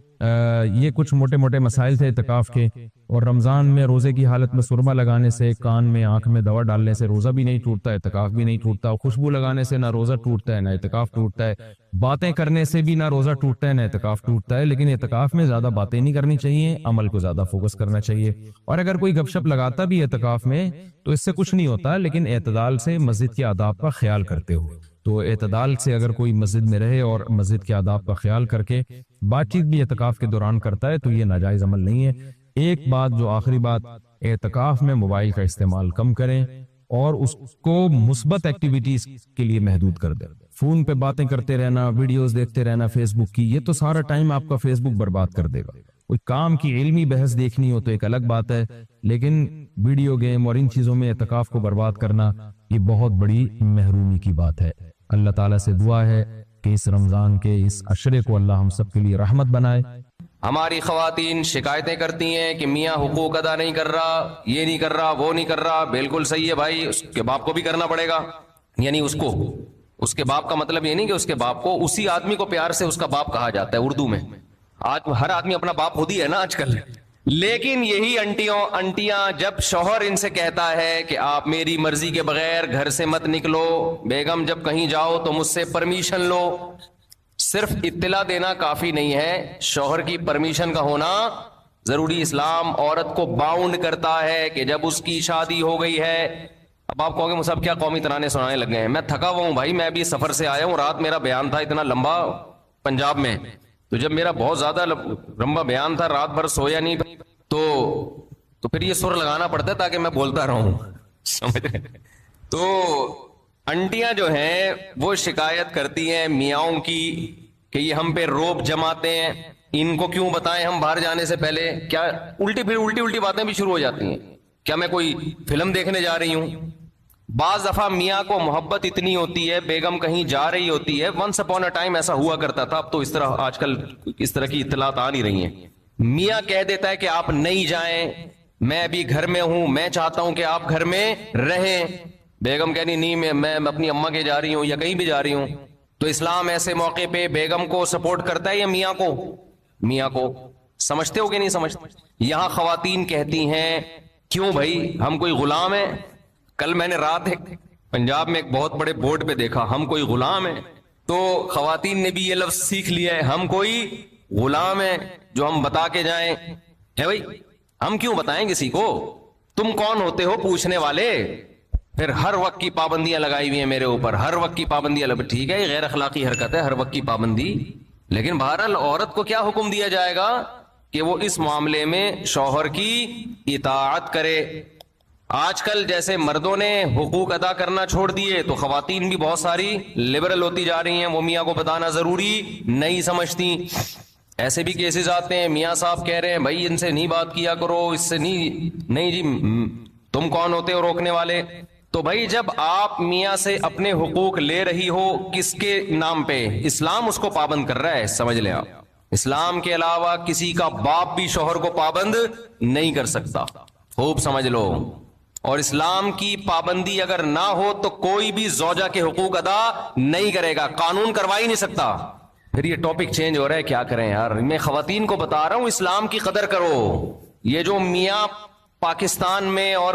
یہ کچھ موٹے موٹے مسائل تھے اعتکاف کے۔ اور رمضان میں روزے کی حالت میں سرما لگانے سے، کان میں آنکھ میں دوا ڈالنے سے روزہ بھی نہیں ٹوٹتا، اعتکاف بھی نہیں ٹوٹتا۔ خوشبو لگانے سے نہ روزہ ٹوٹتا ہے نہ اعتکاف ٹوٹتا ہے، باتیں کرنے سے بھی نہ روزہ ٹوٹتا ہے نہ اعتکاف ٹوٹتا ہے۔ لیکن اعتکاف میں زیادہ باتیں نہیں کرنی چاہیے، عمل کو زیادہ فوکس کرنا چاہیے۔ اور اگر کوئی گپ شپ لگاتا بھی اعتکاف میں تو اس سے کچھ نہیں ہوتا، لیکن اعتدال سے مسجد کے آداب کا خیال کرتے ہوئے۔ تو اعتدال سے اگر کوئی مسجد میں رہے اور مسجد کے آداب کا خیال کر کے بات چیت بھی اعتکاف کے دوران کرتا ہے تو یہ ناجائز عمل نہیں ہے۔ ایک بات جو آخری بات، اعتکاف میں موبائل کا استعمال کم کریں اور اس کو مثبت ایکٹیویٹیز کے لیے محدود کر دیں۔ فون پہ باتیں کرتے رہنا، ویڈیوز دیکھتے رہنا فیس بک کی، یہ تو سارا ٹائم آپ کا فیس بک برباد کر دے گا۔ کوئی کام کی علمی بحث دیکھنی ہو تو ایک الگ بات ہے، لیکن ویڈیو گیم اور ان چیزوں میں اعتکاف کو برباد کرنا یہ بہت بڑی محرومی کی بات ہے۔ اللہ تعالیٰ سے دعا ہے کہ اس رمضان کے اس عشرے کو اللہ ہم سب کے لیے رحمت بنائے۔ ہماری خواتین شکایتیں کرتی ہیں کہ میاں حقوق ادا نہیں کر رہا، یہ نہیں کر رہا، وہ نہیں کر رہا۔ بالکل صحیح ہے بھائی، اس کے باپ کو بھی کرنا پڑے گا۔ یعنی اس کے باپ کا مطلب یہ نہیں کہ اس کے باپ کو، اسی آدمی کو پیار سے اس کا باپ کہا جاتا ہے اردو میں۔ آج ہر آدمی اپنا باپ خود ہی ہے نا آج کل۔ لیکن یہی انٹیاں جب شوہر ان سے کہتا ہے کہ آپ میری مرضی کے بغیر گھر سے مت نکلو، بیگم جب کہیں جاؤ تو مجھ سے پرمیشن لو، صرف اطلاع دینا کافی نہیں ہے، شوہر کی پرمیشن کا ہونا ضروری۔ اسلام عورت کو باؤنڈ کرتا ہے کہ جب اس کی شادی ہو گئی ہے۔ اب آپ کہو گے مصعب کیا قومی ترانے سنانے لگ گئے ہیں؟ میں تھکا ہوا ہوں بھائی، میں ابھی سفر سے آیا ہوں، رات میرا بیان تھا اتنا لمبا پنجاب میں، تو جب میرا بہت زیادہ لمبا بیان تھا، رات بھر سویا نہیں، تو تو پھر یہ سر لگانا پڑتا ہے تاکہ میں بولتا رہوں. سمجھ رہے؟ تو انٹیاں جو ہیں وہ شکایت کرتی ہیں میاؤں کی کہ یہ ہم پہ روب جماتے ہیں, ان کو کیوں بتائیں ہم باہر جانے سے پہلے. کیا الٹی باتیں بھی شروع ہو جاتی ہیں. کیا میں کوئی فلم دیکھنے جا رہی ہوں؟ بعض دفعہ میاں کو محبت اتنی ہوتی ہے, بیگم کہیں جا رہی ہوتی ہے, ونس اپون اے ٹائم ایسا ہوا کرتا تھا, اب تو اس طرح آج کل اس طرح کی اطلاعات آ نہیں رہی ہیں. میاں کہہ دیتا ہے کہ آپ نہیں جائیں, میں ابھی گھر میں ہوں, میں چاہتا ہوں کہ آپ گھر میں رہیں. بیگم کہنی نہیں, میں اپنی اماں کے جا رہی ہوں یا کہیں بھی جا رہی ہوں. تو اسلام ایسے موقع پہ بیگم کو سپورٹ کرتا ہے یا میاں کو؟ میاں کو. سمجھتے ہو کہ نہیں سمجھتے؟ یہاں خواتین کہتی ہیں کیوں بھائی ہم کوئی غلام ہیں؟ کل میں نے رات ایک پنجاب میں ایک بہت بڑے بورڈ پہ دیکھا, ہم کوئی غلام ہیں. تو خواتین نے بھی یہ لفظ سیکھ لیا ہے, ہم کوئی غلام ہیں جو ہم بتا کے جائیں. ہے بھائی, ہم کیوں بتائیں کسی کو؟ تم کون ہوتے ہو پوچھنے والے؟ پھر ہر وقت کی پابندیاں لگائی ہوئی ہیں میرے اوپر, ہر وقت کی پابندیاں. ٹھیک ہے, یہ غیر اخلاقی حرکت ہے, ہر وقت کی پابندی, لیکن بہرحال عورت کو کیا حکم دیا جائے گا کہ وہ اس معاملے میں شوہر کی اطاعت کرے. آج کل جیسے مردوں نے حقوق ادا کرنا چھوڑ دیے تو خواتین بھی بہت ساری لبرل ہوتی جا رہی ہیں, وہ میاں کو بتانا ضروری نہیں سمجھتی. ایسے بھی کیسز آتے ہیں, میاں صاحب کہہ رہے ہیں بھائی ان سے نہیں بات کیا کرو, اس سے نہیں جی, تم کون ہوتے ہو روکنے والے؟ تو بھائی جب آپ میاں سے اپنے حقوق لے رہی ہو کس کے نام پہ؟ اسلام اس کو پابند کر رہا ہے, سمجھ لیں آپ. اسلام کے علاوہ کسی کا باپ بھی شوہر کو پابند نہیں کر سکتا, خوب سمجھ لو. اور اسلام کی پابندی اگر نہ ہو تو کوئی بھی زوجہ کے حقوق ادا نہیں کرے گا, قانون کروا ہی نہیں سکتا. پھر یہ ٹاپک چینج ہو رہا ہے, کیا کریں یار. میں خواتین کو بتا رہا ہوں اسلام کی قدر کرو. یہ جو میاں پاکستان میں اور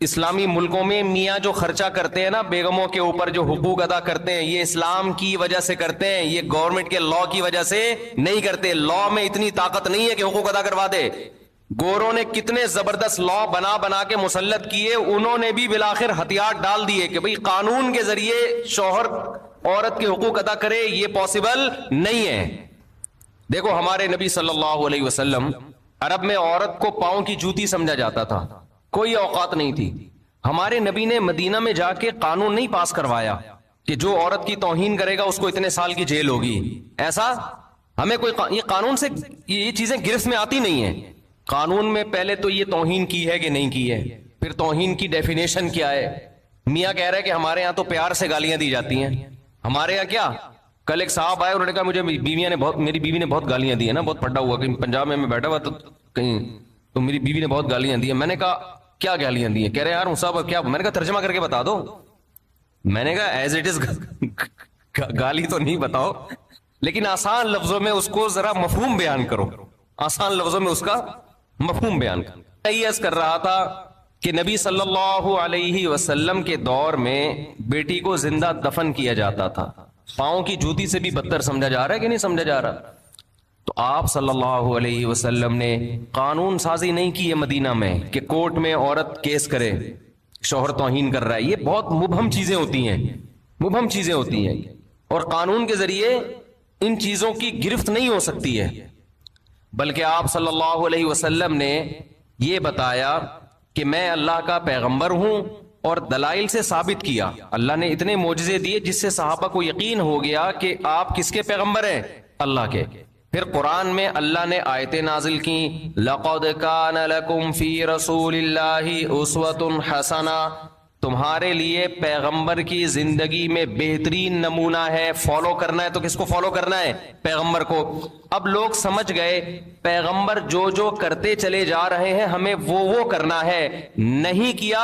اسلامی ملکوں میں میاں جو خرچہ کرتے ہیں نا بیگموں کے اوپر, جو حقوق ادا کرتے ہیں, یہ اسلام کی وجہ سے کرتے ہیں, یہ گورنمنٹ کے لا کی وجہ سے نہیں کرتے. لا میں اتنی طاقت نہیں ہے کہ حقوق ادا کروا دے. گوروں نے کتنے زبردست لا بنا کے مسلط کیے, انہوں نے بھی بالآخر ہتھیار ڈال دیے کہ بھئی قانون کے ذریعے شوہر عورت کے حقوق ادا کرے, یہ پاسبل نہیں ہے. دیکھو ہمارے نبی صلی اللہ علیہ وسلم, عرب میں عورت کو پاؤں کی جوتی سمجھا جاتا تھا, کوئی اوقات نہیں تھی. ہمارے نبی نے مدینہ میں جا کے قانون نہیں پاس کروایا کہ جو عورت کی توہین کرے گا اس کو اتنے سال کی جیل ہوگی. ایسا ہمیں کوئی یہ قانون سے یہ چیزیں گرفت میں آتی نہیں ہیں. قانون میں پہلے تو یہ توہین کی ہے کہ نہیں کی ہے, پھر توہین کی ڈیفینیشن کیا ہے. میاں کہہ رہے کہ ہمارے ہاں تو پیار سے گالیاں دی جاتی ہیں. ہمارے یہاں کیا؟ کل ایک صاحب آئے, انہوں نے کہا مجھے میری بیوی نے بہت گالیاں دی ہیں نا, بہت پڑا ہوا, کہیں پنجاب میں بیٹھا ہوا تو کہیں, تو میری بیوی نے بہت گالیاں دی ہیں. میں نے کہا کیا گالیاں دی ہیں؟ کہہ رہے یار صاحب کیا؟ میں نے کہا ترجمہ کر کے بتا دو. میں نے کہا ایز اٹ از گالی تو نہیں بتاؤ, لیکن آسان لفظوں میں اس کو ذرا مفہوم بیان کرو, آسان لفظوں میں اس کا مفہوم بیان کرو. یہ عرض کر رہا تھا کہ نبی صلی اللہ علیہ وسلم کے دور میں بیٹی کو زندہ دفن کیا جاتا تھا. پاؤں کی جوتی سے بھی بدتر سمجھا جا رہا ہے کہ نہیں سمجھا جا رہا؟ تو آپ صلی اللہ علیہ وسلم نے قانون سازی نہیں کی ہے مدینہ میں کہ کورٹ میں عورت کیس کرے شوہر توہین کر رہا ہے. یہ بہت مبہم چیزیں ہوتی ہیں, مبہم چیزیں ہوتی ہیں, اور قانون کے ذریعے ان چیزوں کی گرفت نہیں ہو سکتی ہے. بلکہ آپ صلی اللہ علیہ وسلم نے یہ بتایا کہ میں اللہ کا پیغمبر ہوں, اور دلائل سے ثابت کیا. اللہ نے اتنے معجزے دیے جس سے صحابہ کو یقین ہو گیا کہ آپ کس کے پیغمبر ہیں؟ اللہ کے. پھر قرآن میں اللہ نے آیتیں نازل کی, لَقَدْ كَانَ لَكُمْ فِي رَسُولِ اللَّهِ أُسْوَةٌ حَسَنَةٌ, تمہارے لیے پیغمبر کی زندگی میں بہترین نمونہ ہے. فالو کرنا ہے تو کس کو فالو کرنا ہے؟ پیغمبر کو. اب لوگ سمجھ گئے پیغمبر جو کرتے چلے جا رہے ہیں ہمیں وہ کرنا ہے, نہیں کیا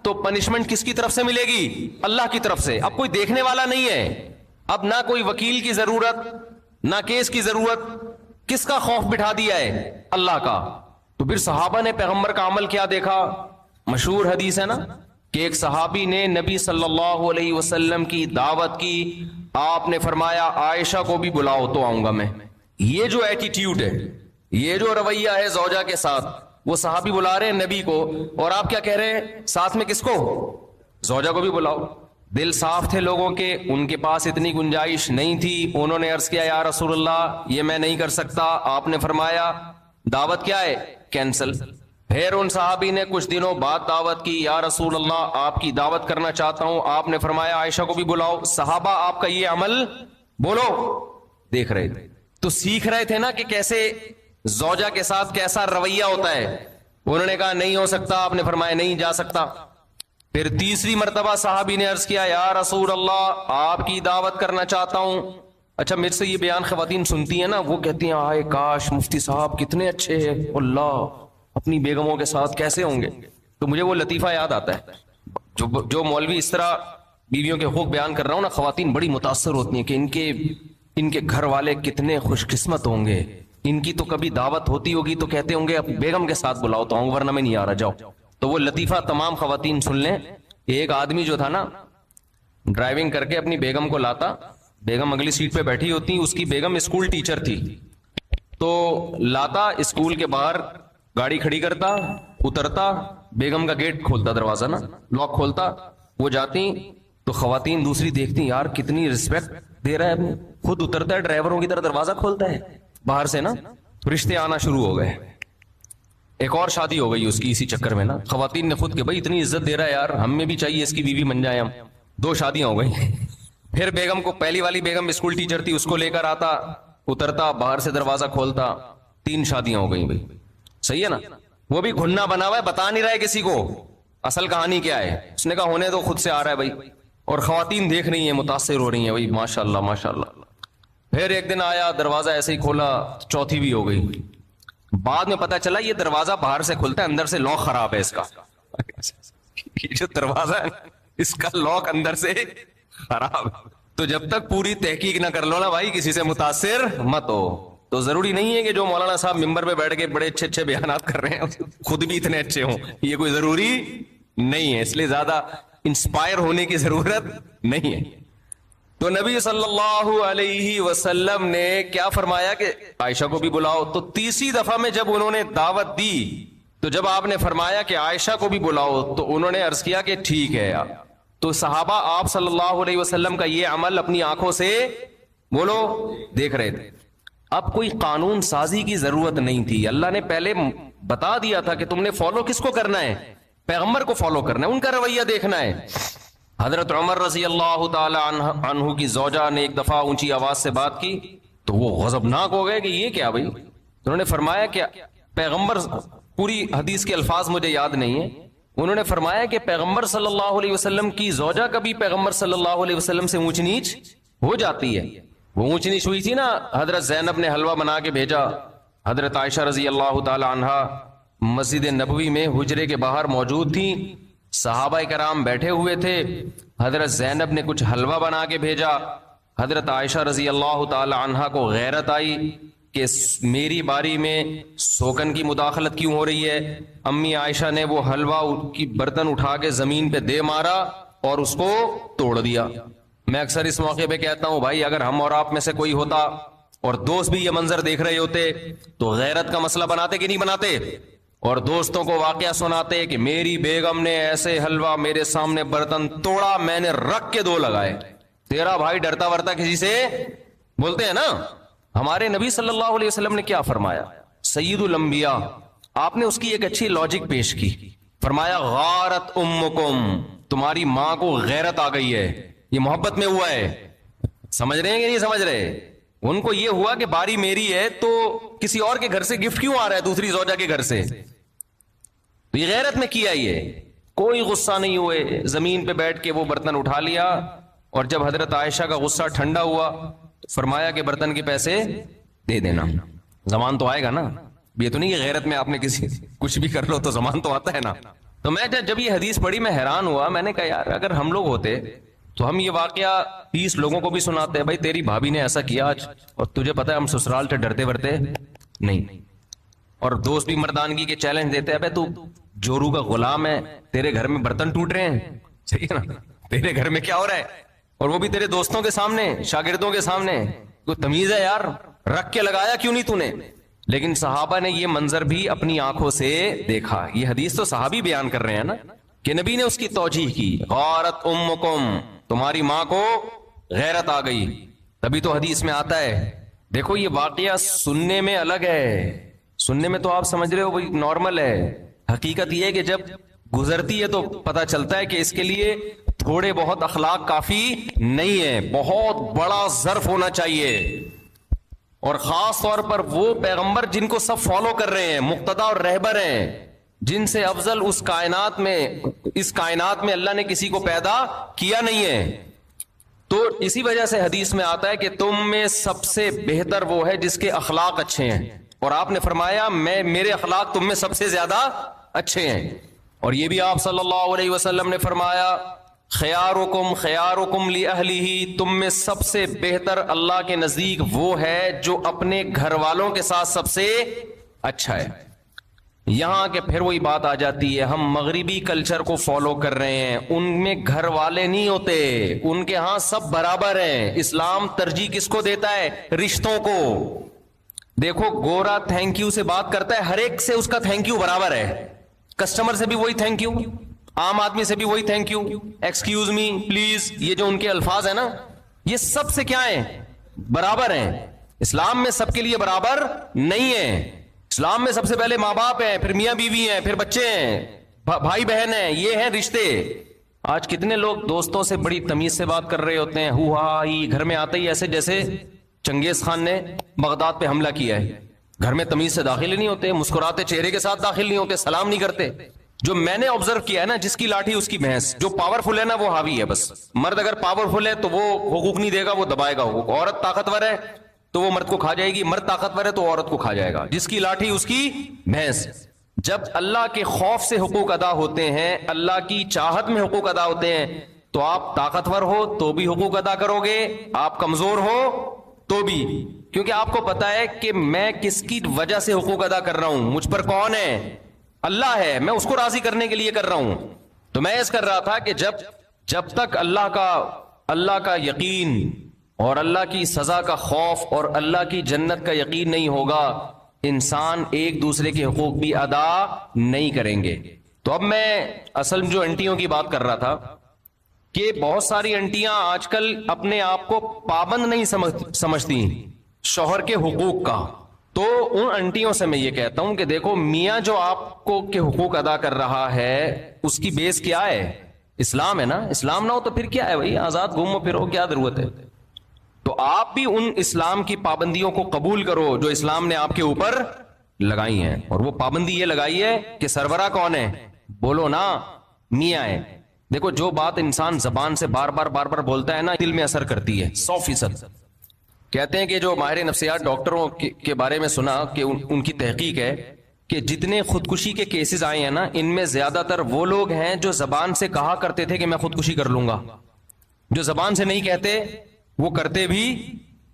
تو پنشمنٹ کس کی طرف سے ملے گی؟ اللہ کی طرف سے. اب کوئی دیکھنے والا نہیں ہے, اب نہ کوئی وکیل کی ضرورت, نہ کیس کی ضرورت. کس کا خوف بٹھا دیا ہے؟ اللہ کا. تو پھر صحابہ نے پیغمبر کا عمل کیا دیکھا؟ مشہور حدیث ہے نا کہ ایک صحابی نے نبی صلی اللہ علیہ وسلم کی دعوت کی, آپ نے فرمایا عائشہ کو بھی بلاؤ تو آؤں گا میں. یہ جو ایٹیٹیوڈ ہے, یہ جو رویہ ہے زوجہ کے ساتھ, وہ صحابی بلا رہے ہیں نبی کو, اور آپ کیا کہہ رہے ہیں ساتھ میں کس کو؟ زوجہ کو بھی بلاؤ. دل صاف تھے لوگوں کے, ان کے پاس اتنی گنجائش نہیں تھی. انہوں نے عرض کیا یا رسول اللہ یہ میں نہیں کر سکتا. آپ نے فرمایا دعوت کیا ہے؟ کینسل. پھر ان صحابی نے کچھ دنوں بعد دعوت کی, یا رسول اللہ آپ کی دعوت کرنا چاہتا ہوں. آپ نے فرمایا عائشہ کو بھی بلاؤ. صحابہ آپ کا یہ عمل بولو دیکھ رہے تھے, تو سیکھ رہے تھے نا کہ کیسے زوجہ کے ساتھ کیسا رویہ ہوتا ہے. انہوں نے کہا نہیں ہو سکتا, آپ نے فرمایا نہیں جا سکتا. پھر تیسری مرتبہ صحابی نے عرض کیا یا رسول اللہ آپ کی دعوت کرنا چاہتا ہوں. اچھا میرے سے یہ بیان خواتین سنتی ہیں نا, وہ کہتی ہیں آئے کاش مفتی صاحب کتنے اچھے ہیں, اللہ اپنی بیگموں کے ساتھ کیسے ہوں گے. تو مجھے وہ لطیفہ یاد آتا ہے, جو مولوی اس طرح بیویوں کے حقوق بیان کر رہا ہوں نا, خواتین بڑی متاثر ہوتی ہیں کہ ان کے گھر والے کتنے خوش قسمت ہوں گے, ان کی تو کبھی دعوت ہوتی ہوگی تو کہتے ہوں گے اب بیگم کے ساتھ بلاؤ تو آؤں ورنہ میں نہیں آ رہا, جاؤ. تو وہ لطیفہ تمام خواتین سن لیں. ایک آدمی جو تھا نا ڈرائیونگ کر کے اپنی بیگم کو لاتا, بیگم اگلی سیٹ پہ بیٹھی ہوتی, اس کی بیگم اسکول ٹیچر تھی, تو لاتا اسکول کے باہر گاڑی کھڑی کرتا, اترتا, بیگم کا گیٹ کھولتا, دروازہ نا لاک کھولتا, وہ جاتی تو خواتین دوسری دیکھتی یار کتنی رسپیکٹ دے رہا ہے, خود اترتا ہے ڈرائیوروں کی طرح دروازہ کھولتا ہے باہر سے نا. رشتے آنا شروع ہو گئے. ایک اور شادی ہو گئی اس کی اسی چکر میں نا, خواتین نے خود کہ بھائی اتنی عزت دے رہا ہے یار ہمیں بھی چاہیے اس کی بیوی بن جائے ہم. 2 شادیاں ہو گئی. پھر بیگم کو, پہلی والی بیگم اسکول ٹیچر تھی, اس کو لے کر آتا, اترتا, باہر سے دروازہ کھولتا, 3 شادیاں ہو گئی بھائی. صحیح ہے نا. وہ بھی گھننا بنا ہوا ہے, بتا نہیں رہا ہے کسی کو اصل کہانی کیا ہے. اس نے کہا ہونے تو خود سے آ رہا ہے بھائی, اور خواتین دیکھ رہی ہیں متاثر ہو رہی ہیں بھائی ماشاء اللہ ماشاء اللہ. پھر ایک دن آیا, دروازہ ایسے ہی کھولا, چوتھی بھی ہو گئی. بعد میں پتا چلا یہ دروازہ باہر سے کھلتا ہے, اندر سے لاک خراب ہے اس کا. یہ جو دروازہ ہے اس کا لاک اندر سے خراب. تو جب تک پوری تحقیق نہ کر لو نا بھائی کسی سے متاثر مت ہو. تو ضروری نہیں ہے کہ جو مولانا صاحب ممبر پہ بیٹھ کے بڑے اچھے اچھے بیانات کر رہے ہیں خود بھی اتنے اچھے ہوں, یہ کوئی ضروری نہیں ہے. اس لیے زیادہ انسپائر ہونے کی ضرورت نہیں ہے. تو نبی صلی اللہ علیہ وسلم نے کیا فرمایا کہ عائشہ کو بھی بلاؤ. تو تیسری دفعہ میں جب انہوں نے دعوت دی, تو جب آپ نے فرمایا کہ عائشہ کو بھی بلاؤ, تو انہوں نے عرض کیا کہ ٹھیک ہے. تو صحابہ آپ صلی اللہ علیہ وسلم کا یہ عمل اپنی آنکھوں سے بولو دیکھ رہے تھے. اب کوئی قانون سازی کی ضرورت نہیں تھی, اللہ نے پہلے بتا دیا تھا کہ تم نے فالو کس کو کرنا ہے, پیغمبر کو فالو کرنا ہے, ان کا رویہ دیکھنا ہے. حضرت عمر رضی اللہ تعالی عنہ کی زوجہ نے ایک دفعہ اونچی آواز سے بات کی تو وہ غضبناک ہو گئے کہ یہ کیا بھائی. انہوں نے فرمایا کہ پیغمبر, پوری حدیث کے الفاظ مجھے یاد نہیں ہیں, انہوں نے فرمایا کہ پیغمبر صلی اللہ علیہ وسلم کی زوجہ کبھی پیغمبر صلی اللہ علیہ وسلم سے اونچ نیچ ہو جاتی ہے. وہ اونچ نیچ ہوئی تھی نا, حضرت زینب نے حلوہ بنا کے بھیجا, حضرت عائشہ رضی اللہ تعالی عنہا مسجد نبوی میں حجرے کے باہر موجود تھی, صحابہ کرام بیٹھے ہوئے تھے, حضرت زینب نے کچھ حلوہ بنا کے بھیجا. حضرت عائشہ رضی اللہ تعالی عنہا کو غیرت آئی کہ میری باری میں سوکن کی مداخلت کیوں ہو رہی ہے. امی عائشہ نے وہ حلوہ کی برتن اٹھا کے زمین پہ دے مارا اور اس کو توڑ دیا. میں اکثر اس موقع پہ کہتا ہوں بھائی اگر ہم اور آپ میں سے کوئی ہوتا اور دوست بھی یہ منظر دیکھ رہے ہوتے تو غیرت کا مسئلہ بناتے کہ نہیں بناتے, اور دوستوں کو واقعہ سناتے کہ میری بیگم نے ایسے حلوہ میرے سامنے برتن توڑا, میں نے رکھ کے 2 لگائے. تیرا بھائی ڈرتا ورتا کسی سے بولتے ہیں نا. ہمارے نبی صلی اللہ علیہ وسلم نے کیا فرمایا, سید الانبیاء, آپ نے اس کی ایک اچھی لاجک پیش کی. فرمایا غارت امکم, تمہاری ماں کو غیرت آ گئی ہے, یہ محبت میں ہوا ہے. سمجھ رہے ہیں کہ نہیں سمجھ رہے. ان کو یہ ہوا کہ باری میری ہے تو کسی اور کے گھر سے گفٹ کیوں آ رہا ہے دوسری زوجہ کے گھر سے, تو یہ غیرت میں کیا. یہ کوئی غصہ نہیں ہوئے, زمین پہ بیٹھ کے وہ برتن اٹھا لیا, اور جب حضرت عائشہ کا غصہ ٹھنڈا ہوا تو فرمایا کہ برتن کے پیسے دے دینا. زمان تو آئے گا نا, یہ تو نہیں کہ غیرت میں آپ نے کسی کچھ بھی کر لو تو زمان تو آتا ہے نا. تو میں جب یہ حدیث پڑھی میں حیران ہوا, میں نے کہا یار اگر ہم لوگ ہوتے تو ہم یہ واقعہ 30 لوگوں کو بھی سناتے, بھائی تیری بھابھی نے ایسا کیا آج, اور تجھے پتا ہے ہم سسرال سے ڈرتے ورتے نہیں, اور دوست بھی مردانگی کے چیلنج دیتے ہیں, تو جورو کا غلام ہے, تیرے گھر میں برتن ٹوٹ رہے ہیں, صحیح ہے نا, تیرے گھر میں کیا ہو رہا ہے, اور وہ بھی تیرے دوستوں کے سامنے, شاگردوں کے سامنے. کوئی تمیز ہے یار, رکھ کے لگایا کیوں نہیں تو نے. لیکن صحابہ نے یہ منظر بھی اپنی آنکھوں سے دیکھا. یہ حدیث تو صحابی بیان کر رہے ہیں نا کہ نبی نے اس کی توجیح کی, غارت امکم, تمہاری ماں کو غیرت آ گئی. تبھی تو حدیث میں آتا ہے. دیکھو یہ واقعہ سننے میں الگ ہے, سننے میں تو آپ سمجھ رہے ہو بھائی نارمل ہے, حقیقت یہ ہے کہ جب گزرتی ہے تو پتہ چلتا ہے کہ اس کے لیے تھوڑے بہت اخلاق کافی نہیں ہے، بہت بڑا ظرف ہونا چاہیے. اور خاص طور پر وہ پیغمبر جن کو سب فالو کر رہے ہیں، مقتدا اور رہبر ہیں، جن سے افضل اس کائنات میں اللہ نے کسی کو پیدا کیا نہیں ہے. تو اسی وجہ سے حدیث میں آتا ہے کہ تم میں سب سے بہتر وہ ہے جس کے اخلاق اچھے ہیں، اور آپ نے فرمایا میرے اخلاق تم میں سب سے زیادہ اچھے ہیں. اور یہ بھی آپ صلی اللہ علیہ وسلم نے فرمایا خیارکم خیارکم لأہلہ، تم میں سب سے بہتر اللہ کے نزدیک وہ ہے جو اپنے گھر والوں کے ساتھ سب سے اچھا ہے. یہاں کہ پھر وہی بات آ جاتی ہے، ہم مغربی کلچر کو فالو کر رہے ہیں، ان میں گھر والے نہیں ہوتے، ان کے ہاں سب برابر ہیں. اسلام ترجیح کس کو دیتا ہے؟ رشتوں کو. دیکھو گورا تھینک یو سے بات کرتا ہے، ہر ایک سے اس کا تھینک یو برابر ہے. کسٹمر سے بھی وہی تھینک یو، عام آدمی سے بھی وہی thank you, excuse me, please, یہ جو ان کے الفاظ ہیں نا، یہ سب سے کیا ہیں؟ برابر ہیں. اسلام میں سب کے لیے برابر نہیں ہے. اسلام میں سب سے پہلے ماں باپ ہیں، پھر میاں بیوی ہیں، پھر بچے ہیں، بھائی بہن ہیں، یہ ہیں رشتے. آج کتنے لوگ دوستوں سے بڑی تمیز سے بات کر رہے ہوتے ہیں، ہو ہا ہی، گھر میں آتے ہی ایسے جیسے چنگیز خان نے بغداد پہ حملہ کیا ہے. گھر میں تمیز سے داخل ہی نہیں ہوتے، مسکراتے چہرے کے ساتھ داخل نہیں ہوتے، سلام نہیں کرتے. جو میں نے آبزرو کیا ہے نا، جس کی لاٹھی اس کی بھینس. جو پاورفل ہے نا وہ حاوی ہے بس. مرد اگر پاورفل ہے تو وہ حقوق نہیں دے گا، وہ دبائے گا حقوق. عورت طاقتور ہے تو وہ مرد کو کھا جائے گی، مرد طاقتور ہے تو عورت کو کھا جائے گا. جس کی لاٹھی اس کی بھینس. جب اللہ کے خوف سے حقوق ادا ہوتے ہیں، اللہ کی چاہت میں حقوق ادا ہوتے ہیں، تو آپ طاقتور ہو تو بھی حقوق ادا کرو گے، آپ کمزور ہو تو بھی. کیونکہ آپ کو پتا ہے کہ میں کس کی وجہ سے حقوق ادا کر رہا ہوں، مجھ پر کون ہے؟ اللہ ہے. میں اس کو راضی کرنے کے لیے کر رہا ہوں. تو میں اس کر رہا تھا کہ جب تک اللہ کا یقین اور اللہ کی سزا کا خوف اور اللہ کی جنت کا یقین نہیں ہوگا، انسان ایک دوسرے کے حقوق بھی ادا نہیں کریں گے. تو اب میں اصل جو انٹیوں کی بات کر رہا تھا کہ بہت ساری انٹیاں آج کل اپنے آپ کو پابند نہیں سمجھتی شوہر کے حقوق کا. تو ان انٹیوں سے میں یہ کہتا ہوں کہ دیکھو، میاں جو آپ کو کے حقوق ادا کر رہا ہے اس کی بیس کیا ہے؟ اسلام ہے نا. اسلام نہ ہو تو پھر کیا ہے بھائی؟ آزاد گھومو پھرو، کیا ضرورت ہے؟ تو آپ بھی ان اسلام کی پابندیوں کو قبول کرو جو اسلام نے آپ کے اوپر لگائی ہیں. اور وہ پابندی یہ لگائی ہے کہ سربراہ کون ہے؟ بولو نا، میاں ہے. دیکھو جو بات انسان زبان سے بار بار بولتا ہے نا، دل میں اثر کرتی ہے 100%. کہتے ہیں کہ جو ماہر نفسیات ڈاکٹروں کے بارے میں سنا کہ ان کی تحقیق ہے کہ جتنے خودکشی کے کیسز آئے ہیں نا، ان میں زیادہ تر وہ لوگ ہیں جو زبان سے کہا کرتے تھے کہ میں خودکشی کر لوں گا. جو زبان سے نہیں کہتے وہ کرتے بھی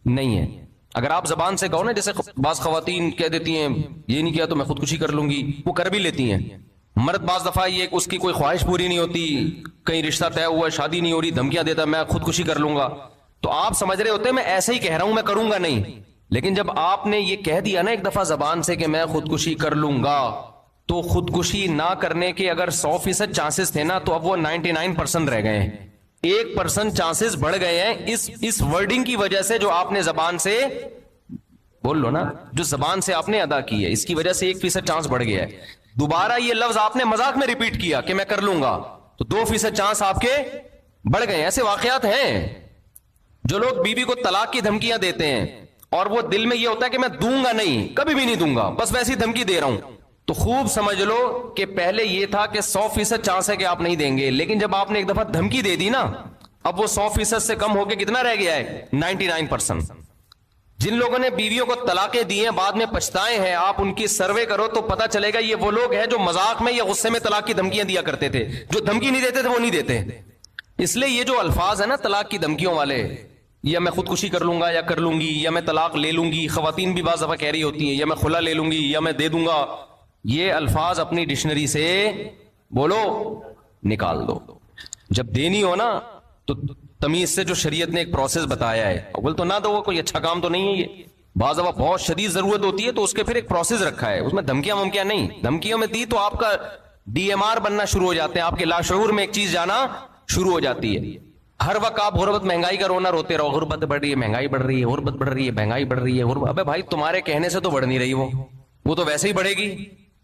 نہیں ہیں. اگر آپ زبان سے کہو نا، جیسے بعض خواتین کہہ دیتی ہیں یہ نہیں کیا تو میں خودکشی کر لوں گی، وہ کر بھی لیتی ہیں. مرد بعض دفعہ یہ اس کی کوئی خواہش پوری نہیں ہوتی، کہیں رشتہ طے ہوا، شادی نہیں ہو رہی، دھمکیاں دیتا میں خودکشی کر لوں گا. تو آپ سمجھ رہے ہوتے ہیں میں ایسے ہی کہہ رہا ہوں، میں کروں گا نہیں. لیکن جب آپ نے یہ کہہ دیا نا ایک دفعہ زبان سے کہ میں خودکشی کر لوں گا، تو خودکشی نہ کرنے کے اگر 100% چانسز تھے نا، تو اب وہ 99% رہ گئے ہیں. 1% چانسز بڑھ گئے ہیں اس ورڈنگ کی وجہ سے جو آپ نے زبان سے بول لو نا، جو زبان سے آپ نے ادا کی ہے، اس کی وجہ سے 1% چانس بڑھ گیا ہے. دوبارہ یہ لفظ آپ نے مذاق میں ریپیٹ کیا کہ میں کر لوں گا، تو 2% چانس آپ کے بڑھ گئے ہیں. ایسے واقعات ہیں. جو لوگ بیوی کو طلاق کی دھمکیاں دیتے ہیں اور وہ دل میں یہ ہوتا ہے کہ میں دوں گا نہیں، کبھی بھی نہیں دوں گا، بس ویسی دھمکی دے رہا ہوں، تو خوب سمجھ لو کہ پہلے یہ تھا کہ 100% چانس ہے کہ آپ نہیں دیں گے، لیکن جب آپ نے ایک دفعہ دھمکی دے دی نا، اب وہ 100% سے کم ہو کے کتنا رہ گیا ہے؟ 99%. جن لوگوں نے بیویوں کو طلاقیں دی ہیں بعد میں پچھتائے ہیں، آپ ان کی سروے کرو تو پتا چلے گا یہ وہ لوگ ہیں جو مذاق میں یا غصے میں طلاق کی دھمکیاں دیا کرتے تھے. جو دھمکی نہیں دیتے تھے وہ نہیں دیتے. اس لیے یہ جو الفاظ ہیں نا طلاق کی دھمکیوں والے، یا میں خودکشی کر لوں گا یا کر لوں گی، یا میں طلاق لے لوں گی، خواتین بھی بعض دفعہ کہہ رہی ہوتی ہیں یا میں خلا لے لوں گی یا میں دے دوں گا، یہ الفاظ اپنی ڈکشنری سے بولو نکال دو. جب دینی ہو نا تو تمیز سے، جو شریعت نے ایک پروسیس بتایا ہے، اول تو نہ دو، وہ کوئی اچھا کام تو نہیں ہے. یہ بعض دفعہ بہت شدید ضرورت ہوتی ہے تو اس کے پھر ایک پروسیس رکھا ہے، اس میں دھمکیاں ومکیاں نہیں. دھمکیوں میں دی تو آپ کا DMR بننا شروع ہو جاتے ہیں، آپ کے لاشعور میں ایک چیز جانا شروع ہو جاتی ہے. ہر وقت آپ غربت مہنگائی کا رونا روتے رہو، غربت بڑھ رہی ہے، مہنگائی بڑھ رہی ہے، غربت بڑھ رہی ہے، مہنگائی بڑھ رہی ہے. ابے بھائی تمہارے کہنے سے تو بڑھ نہیں رہی، وہ تو ویسے ہی بڑھے گی.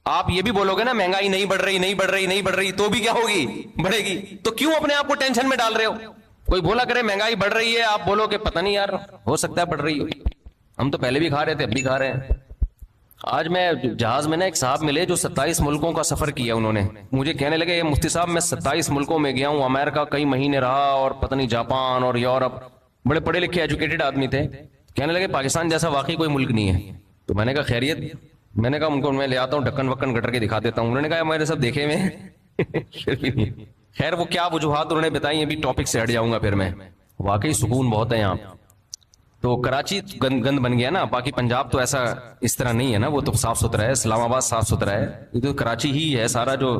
آپ یہ بھی بولو گے نا مہنگائی نہیں بڑھ رہی نہیں بڑھ رہی نہیں بڑھ رہی، تو بھی کیا ہوگی؟ بڑھے گی. تو کیوں اپنے آپ کو ٹینشن میں ڈال رہے ہو؟ کوئی بولا کرے مہنگائی بڑھ رہی ہے، آپ بولو کہ پتہ نہیں یار ہو سکتا ہے بڑھ رہی ہو، ہم تو پہلے بھی کھا رہے تھے اب بھی کھا رہے ہیں. آج میں جہاز میں نا ایک صاحب ملے جو 27 ملکوں کا سفر کیا انہوں نے. مجھے کہنے لگے یہ مفتی صاحب میں 27 ملکوں میں گیا ہوں، امریکہ کئی مہینے رہا اور پتہ نہیں جاپان اور یورپ. بڑے پڑھے لکھے ایجوکیٹڈ آدمی تھے. کہنے لگے پاکستان جیسا واقعی کوئی ملک نہیں ہے. تو میں نے کہا خیریت؟ میں نے کہا ان کو میں لے آتا ہوں ڈھکن وکن گٹر کے دکھا دیتا ہوں. انہوں نے کہا میں نے سب دیکھے ہوئے. خیر وہ کیا وجوہات انہوں نے بتائی، ابھی ٹاپک سے ہٹ جاؤں گا. پھر میں واقعی سکون بہت ہے یہاں. تو کراچی گند بن گیا نا، باقی پنجاب تو ایسا اس طرح نہیں ہے نا، وہ تو صاف ستھرا ہے. اسلام آباد صاف ستھرا ہے، یہ تو کراچی ہی ہے سارا. جو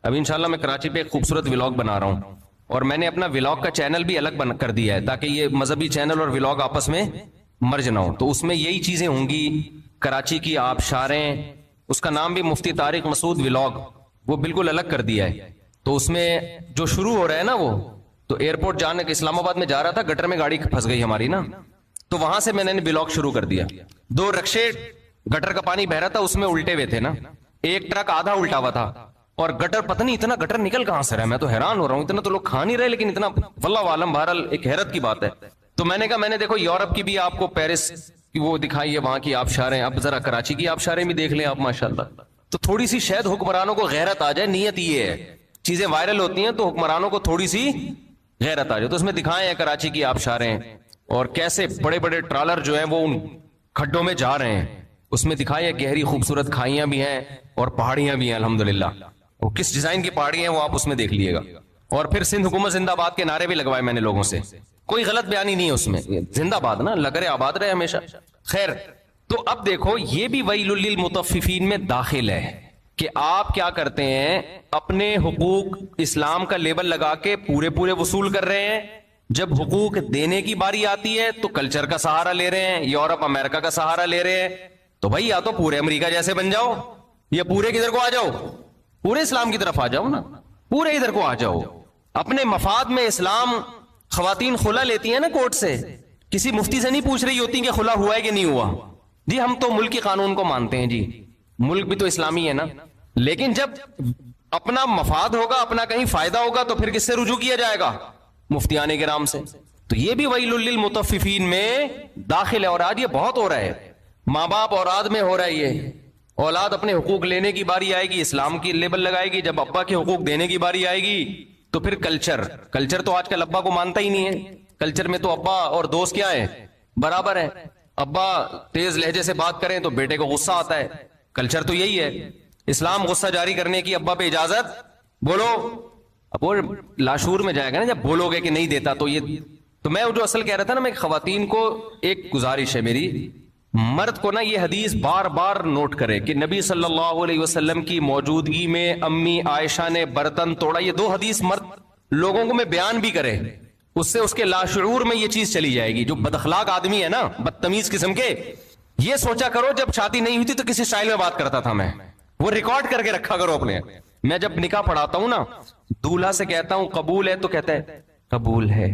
ابھی انشاءاللہ میں کراچی پہ ایک خوبصورت ولاگ بنا رہا ہوں، اور میں نے اپنا ولاگ کا چینل بھی الگ کر دیا ہے تاکہ یہ مذہبی چینل اور ولاگ آپس میں مرج نہ ہو. تو اس میں یہی چیزیں ہوں گی، کراچی کی آبشاریں. اس کا نام بھی مفتی طارق مسعود ولاگ، وہ بالکل الگ کر دیا ہے. تو اس میں جو شروع ہو رہا ہے نا، وہ تو ایئرپورٹ جانے کے اسلام آباد میں جا رہا تھا، گٹر میں گاڑی پھنس گئی ہماری نا، تو وہاں سے میں نے ولاگ شروع کر دیا. 2 رکشے گٹر کا پانی بہ رہا تھا، اس میں الٹے ہوئے تھے نا، ایک ٹرک آدھا الٹا ہوا تھا، اور گٹر پتہ نہیں اتنا گٹر نکل کہاں سے رہا ہے. میں تو حیران ہو رہا ہوں، اتنا تو لوگ کھا نہیں رہے لیکن اتنا واللہ عالم. بہرحال ایک حیرت کی بات ہے. تو میں نے کہا میں نے دیکھو یورپ کی بھی آپ کو پیرس کی وہ دکھائی ہے، وہاں کی آبشاریں، اب ذرا کراچی کی آبشاریں بھی دیکھ لیں آپ ماشاءاللہ. تو تھوڑی سی شاید حکمرانوں کو غیرت آ جائے. نیت یہ ہے، چیزیں وائرل ہوتی ہیں تو حکمرانوں کو تھوڑی سی غیرت آ جائے. تو اس میں دکھائے ہیں کراچی کی آبشاریں، اور کیسے بڑے بڑے ٹرالر جو ہیں وہ ان کھڈوں میں جا رہے ہیں. اس میں دکھائے ہیں گہری خوبصورت کھائیاں بھی ہیں اور پہاڑیاں بھی ہیں الحمدللہ. وہ کس ڈیزائن کی پہاڑی ہیں وہ آپ اس میں دیکھ لیے گا. اور پھر سندھ حکومت زندہ باد کے نعرے بھی لگوائے میں نے لوگوں سے. کوئی غلط بیانی نہیں ہے اس میں، زندہ باد نا، اللہ کرے آباد رہے ہمیشہ. خیر تو اب دیکھو یہ بھی ویل للمطففین میں داخل ہے کہ آپ کیا کرتے ہیں، اپنے حقوق اسلام کا لیبل لگا کے پورے پورے وصول کر رہے ہیں. جب حقوق دینے کی باری آتی ہے تو کلچر کا سہارا لے رہے ہیں، یورپ امریکہ کا سہارا لے رہے ہیں. تو بھائی یا تو پورے امریکہ جیسے بن جاؤ، یا پورے کدھر کو آ جاؤ، پورے اسلام کی طرف آ جاؤ نا، پورے ادھر کو آ جاؤ. اپنے مفاد میں اسلام، خواتین خلا لیتی ہیں نا کورٹ سے، کسی مفتی سے نہیں پوچھ رہی ہوتی کہ خلا ہوا ہے کہ نہیں ہوا. جی ہم تو ملک کی قانون کو مانتے ہیں، جی ملک بھی تو اسلامی ہے نا. لیکن جب اپنا مفاد ہوگا، اپنا کہیں فائدہ ہوگا تو پھر کس سے رجوع کیا جائے گا؟ مفتیان کرام سے. تو یہ بھی ویل للمطففین میں داخل ہے. اور آج یہ بہت ہو رہا ہے، ماں باپ اولاد میں ہو رہا ہے. یہ اولاد اپنے حقوق لینے کی باری آئے گی، اسلام کی لیبل لگائے گی. جب ابا کے حقوق دینے کی باری آئے گی تو پھر کلچر تو آج کل ابا کو مانتا ہی نہیں ہے. کلچر میں تو ابا اور دوست کیا ہے؟ برابر ہے. ابا تیز لہجے سے بات کریں تو بیٹے کو غصہ آتا ہے. کلچر تو یہی ہے. اسلام غصہ جاری کرنے کی ابا پہ اجازت، بولو. اب وہ لاشور میں جائے گا نا جب بولو گے کہ نہیں دیتا. تو یہ تو میں جو اصل کہہ رہا تھا نا، میں خواتین کو ایک گزارش ہے میری، مرد کو نا یہ حدیث بار بار نوٹ کرے کہ نبی صلی اللہ علیہ وسلم کی موجودگی میں امی عائشہ نے برتن توڑا. یہ 2 حدیث مرد لوگوں کو میں بیان بھی کرے، اس سے اس کے لاشعور میں یہ چیز چلی جائے گی. جو بد اخلاق آدمی ہے نا، بدتمیز قسم کے، یہ سوچا کرو جب شادی نہیں ہوئی تھی تو کسی سٹائل میں بات کرتا تھا میں، وہ ریکارڈ کر کے رکھا کرو اپنے. میں جب نکاح پڑھاتا ہوں نا، دولہا سے کہتا ہوں قبول ہے تو کہتا ہے قبول ہے.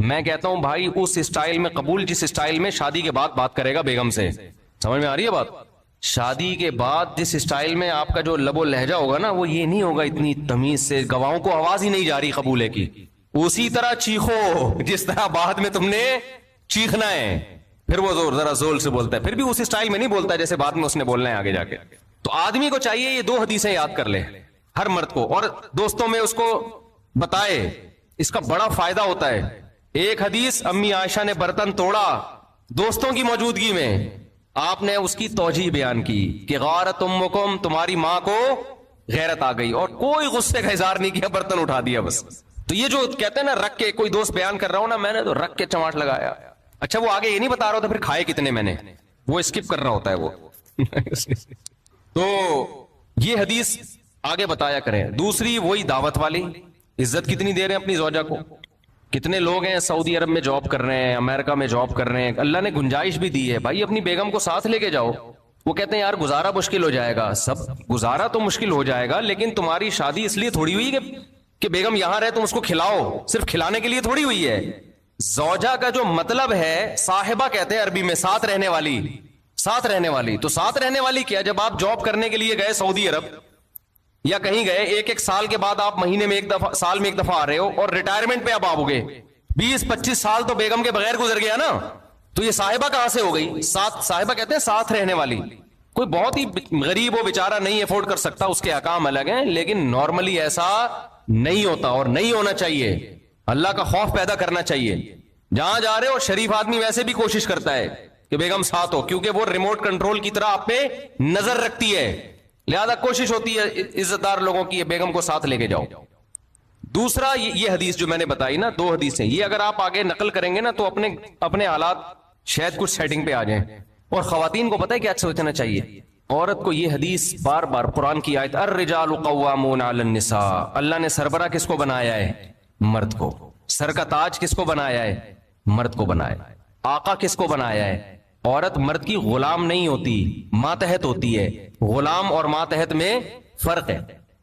میں کہتا ہوں بھائی اس اسٹائل میں قبول جس اسٹائل میں شادی کے بعد بات کرے گا بیگم سے. سمجھ میں آ رہی ہے بات؟ شادی کے بعد جس اسٹائل میں آپ کا جو لب و لہجہ ہوگا نا، وہ یہ نہیں ہوگا اتنی تمیز سے، گواہوں کو آواز ہی نہیں جا رہی قبول ہے کی. اسی طرح چیخو جس طرح بعد میں تم نے چیخنا ہے. پھر وہ ذرا زور سے بولتا ہے، پھر بھی اس اسٹائل میں نہیں بولتا جیسے بعد میں اس نے بولنا ہے آگے جا کے. تو آدمی کو چاہیے یہ 2 حدیثیں یاد کر لے ہر مرد کو، اور دوستوں میں اس کو بتائے. اس کا بڑا فائدہ ہوتا ہے. ایک حدیث امی عائشہ نے برتن توڑا دوستوں کی موجودگی میں، آپ نے اس کی توجیہ بیان کی کہ غارت امکم، تمہاری ماں کو غیرت آ گئی، اور کوئی غصے کا اظہار نہیں کیا، برتن اٹھا دیا بس. تو یہ جو کہتے ہیں نا رکھ کے، کوئی دوست بیان کر رہا ہوں نا میں نے تو رکھ کے چماٹ لگایا. اچھا وہ آگے یہ نہیں بتا رہا ہوتا پھر کھائے کتنے میں نے، وہ اسکپ کر رہا ہوتا ہے وہ. تو یہ حدیث آگے بتایا کریں. دوسری وہی دعوت والی، عزت کتنی دے رہے ہیں اپنی زوجہ کو. کتنے لوگ ہیں سعودی عرب میں جاب کر رہے ہیں، امریکہ میں جاب کر رہے ہیں، اللہ نے گنجائش بھی دی ہے، بھائی اپنی بیگم کو ساتھ لے کے جاؤ. وہ کہتے ہیں یار گزارا مشکل ہو جائے گا. سب گزارا تو مشکل ہو جائے گا، لیکن تمہاری شادی اس لیے تھوڑی ہوئی کہ بیگم یہاں رہے تم اس کو کھلاؤ، صرف کھلانے کے لیے تھوڑی ہوئی ہے. زوجہ کا جو مطلب ہے، صاحبہ کہتے ہیں عربی میں، ساتھ رہنے والی. ساتھ رہنے والی. تو ساتھ رہنے والی کیا, جب آپ جاب کرنے کے لیے گئے سعودی عرب یا کہیں گئے, ایک سال کے بعد آپ مہینے میں ایک دفعہ, سال میں ایک دفعہ آ رہے ہو, اور ریٹائرمنٹ پہ اب آپ ہو گئے, 20-25 سال تو بیگم کے بغیر گزر گیا نا, تو یہ صاحبہ کہاں سے ہو گئی؟ ساتھ, صاحبہ کہتے ہیں ساتھ رہنے والی. کوئی بہت ہی غریب ہو بیچارہ نہیں افورڈ کر سکتا, اس کے احکام الگ ہیں, لیکن نارملی ایسا نہیں ہوتا اور نہیں ہونا چاہیے. اللہ کا خوف پیدا کرنا چاہیے. جہاں جا رہے ہو, شریف آدمی ویسے بھی کوشش کرتا ہے کہ بیگم ساتھ ہو, کیونکہ وہ ریموٹ کنٹرول کی طرح آپ پہ نظر رکھتی ہے, لہذا کوشش ہوتی ہے عزت دار لوگوں کی بیگم کو ساتھ لے کے جاؤ. دوسرا یہ حدیث جو میں نے بتائی نا, 2 حدیثیں, یہ اگر آپ آگے نقل کریں گے نا تو اپنے حالات شاید کچھ سیٹنگ پہ آ جائیں. اور خواتین کو پتہ ہے کیا سوچنا چاہیے, عورت کو یہ حدیث بار بار, قرآن کی آیت الرجال قوامون علی النساء, اللہ نے سربراہ کس کو بنایا ہے؟ مرد کو. سر کا تاج کس کو بنایا ہے؟ مرد کو بنایا. آقا کس کو بنایا ہے؟ عورت مرد کی غلام نہیں ہوتی, ماتحت ہوتی ہے. غلام اور ماتحت میں فرق ہے.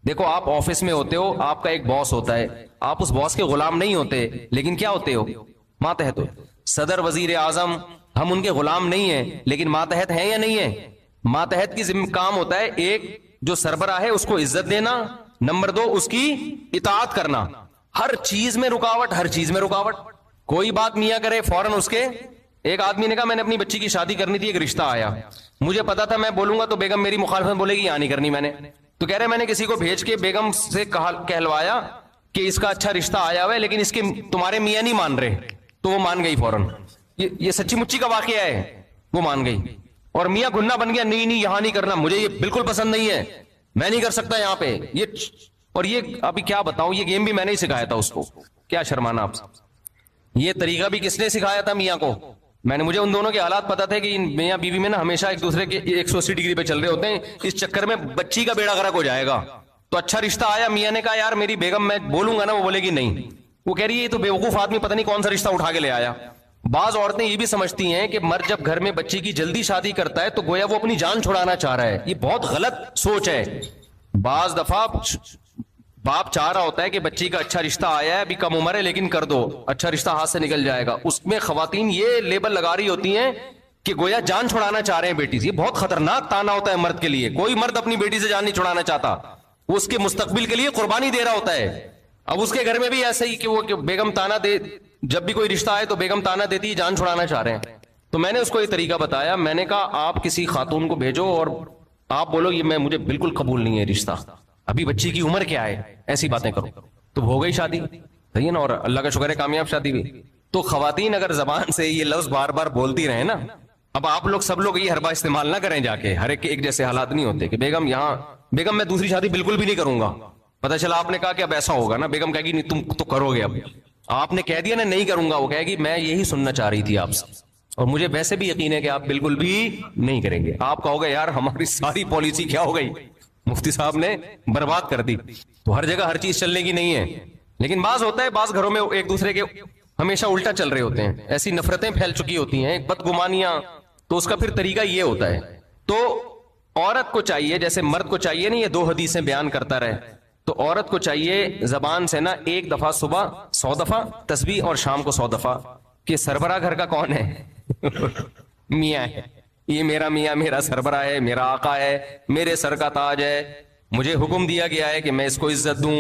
دیکھو آپ آفس میں ہوتے ہو, آپ کا ایک باس ہوتا ہے, آپ اس باس کے غلام نہیں ہوتے, لیکن کیا ہوتے ہو؟ ماتحت ہو. صدر, وزیر اعظم, ہم ان کے غلام نہیں ہیں, لیکن ماتحت ہیں یا نہیں ہیں؟ ماتحت کی ذمہ کام ہوتا ہے, ایک جو سربراہ ہے اس کو عزت دینا, نمبر 2 اس کی اطاعت کرنا. ہر چیز میں رکاوٹ, ہر چیز میں رکاوٹ. کوئی بات میاں کرے فوراً اس کے, ایک آدمی نے کہا میں نے اپنی بچی کی شادی کرنی تھی, ایک رشتہ آیا, مجھے پتا تھا میں بولوں گا تو بیگم میری مخالفت بولے گی, یہاں نہیں کرنی میں نے, تو کہہ رہے میں نے کسی کو بھیج کے بیگم سے کہلوایا کہ اس کا اچھا رشتہ آیا ہوا ہے, لیکن اس کے تمہارے میاں نہیں مان رہے, تو وہ مان گئی فوراً. یہ سچی مچی کا واقعہ ہے, وہ مان گئی. اور میاں گننا بن گیا, نہیں یہاں نہیں کرنا, مجھے یہ بالکل پسند نہیں ہے, میں نہیں کر سکتا یہاں پہ. اور یہ ابھی کیا بتاؤں, یہ گیم بھی میں نے ہی سکھایا تھا اس کو, کیا شرمانا آپ سے. یہ طریقہ بھی کس نے سکھایا تھا؟ میاں کو. مجھے ان دونوں کے حالات پتا تھے کہ میاں بیوی میں نا ہمیشہ ایک دوسرے کے 180 ڈگری پہ چل رہے ہوتے ہیں, اس چکر میں بچی کا بیڑا غرق ہو جائے گا. تو اچھا رشتہ آیا, میاں نے کہا یار میری بیگم, میں بولوں گا نا وہ بولے گی نہیں. وہ کہہ رہی ہے یہ تو بیوقوف آدمی پتہ نہیں کون سا رشتہ اٹھا کے لے آیا. بعض عورتیں یہ بھی سمجھتی ہیں کہ مرد جب گھر میں بچی کی جلدی شادی کرتا ہے تو گویا وہ اپنی جان چھڑانا چاہ رہا ہے. یہ بہت غلط سوچ ہے. بعض دفعہ باپ چاہ رہا ہوتا ہے کہ بچی کا اچھا رشتہ آیا ہے, ابھی کم عمر ہے, لیکن کر دو, اچھا رشتہ ہاتھ سے نکل جائے گا. اس میں خواتین یہ لیبل لگا رہی ہوتی ہیں کہ گویا جان چھڑانا چاہ رہے ہیں بیٹی سے. یہ بہت خطرناک تانا ہوتا ہے مرد کے لیے. کوئی مرد اپنی بیٹی سے جان نہیں چھڑانا چاہتا, وہ اس کے مستقبل کے لیے قربانی دے رہا ہوتا ہے. اب اس کے گھر میں بھی ایسا ہی کہ وہ بیگم تانا دے, جب بھی کوئی رشتہ آئے تو بیگم تانا دیتی جان چھڑانا چاہ رہے ہیں. تو میں نے اس کو یہ طریقہ بتایا, میں نے کہا آپ کسی خاتون کو بھیجو اور آپ بولو یہ مجھے بالکل قبول نہیں ہے رشتہ, ابھی بچی کی عمر کیا ہے, ایسی باتیں کرو. تو ہو گئی شادی, صحیح ہے نا, اور اللہ کا شکر ہے کامیاب شادی بھی. تو خواتین اگر زبان سے یہ لفظ بار بار بولتی رہے نا, اب آپ لوگ سب لوگ یہ حربہ استعمال نہ کریں جا کے, ہر ایک جیسے حالات نہیں ہوتے کہ بیگم یہاں, بیگم میں دوسری شادی بالکل بھی نہیں کروں گا. پتہ چلا آپ نے کہا کہ اب ایسا ہوگا نا, بیگم کہے گی نہیں تم تو کرو گے, اب آپ نے کہہ دیا نا نہیں کروں گا, وہ کہے گی میں یہی سننا چاہ رہی تھی آپ سے, اور مجھے ویسے بھی یقین ہے کہ آپ بالکل بھی نہیں کریں گے. آپ کہو گے یار ہماری ساری پالیسی کیا ہو گئی, مفتی صاحب نے برباد کر دی. تو ہر جگہ ہر چیز چلنے کی نہیں ہے, لیکن بعض ہوتا ہے, بعض گھروں میں ایک دوسرے کے ہمیشہ الٹا چل رہے ہوتے ہیں, ایسی نفرتیں پھیل چکی ہوتی ہیں, بدگمانیاں. تو اس کا پھر طریقہ یہ ہوتا ہے. تو عورت کو چاہیے, جیسے مرد کو چاہیے نا یہ 2 حدیثیں بیان کرتا رہے, تو عورت کو چاہیے زبان سے نا 1 دفعہ صبح 100 دفعہ تسبیح اور شام کو 100 دفعہ کہ سربراہ گھر کا کون ہے؟ میاں ہے. یہ میرا میاں میرا سربراہ ہے, میرا آقا ہے, میرے سر کا تاج ہے, مجھے حکم دیا گیا ہے کہ میں اس کو عزت دوں,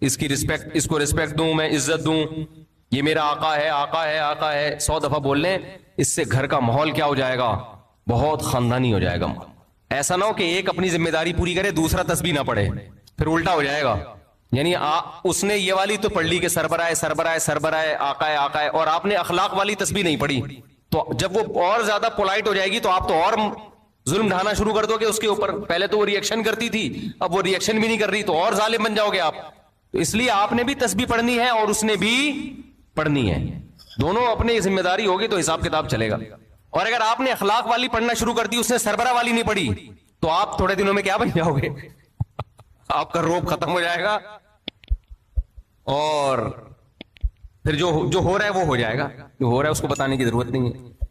اس کی رسپیکٹ, اس کو رسپیکٹ دوں, میں عزت دوں, یہ میرا آقا ہے, آقا ہے, آقا ہے. 100 دفعہ بول لیں, اس سے گھر کا ماحول کیا ہو جائے گا؟ بہت خاندانی ہو جائے گا. ایسا نہ ہو کہ ایک اپنی ذمہ داری پوری کرے, دوسرا تسبیح نہ پڑھے, پھر الٹا ہو جائے گا. یعنی اس نے یہ والی تو پڑھ لی کہ سربراہ سربراہ سربراہ, آقا ہے آقا ہے, اور آپ نے اخلاق والی تسبیح نہیں پڑھی. تو جب وہ اور زیادہ پولائٹ ہو جائے گی تو آپ تو اور ظلم ڈھانا شروع کر دو گے اس کے اوپر. پہلے تو وہ ریئیکشن کرتی تھی, اب وہ ریئیکشن بھی نہیں کر رہی, تو اور ظالم بن جاؤ گے آپ. تو اس لیے آپ نے بھی تسبیح پڑھنی ہے اور اس نے بھی پڑھنی ہے, دونوں اپنی ذمہ داری ہوگی تو حساب کتاب چلے گا. اور اگر آپ نے اخلاق والی پڑھنا شروع کر دی, اس نے سربراہ والی نہیں پڑھی, تو آپ تھوڑے دنوں میں کیا بن جاؤ گے؟ آپ کا روب ختم ہو جائے گا, اور پھر جو ہو رہا ہے وہ ہو جائے گا, جو ہو رہا ہے اس کو بتانے کی ضرورت نہیں ہے.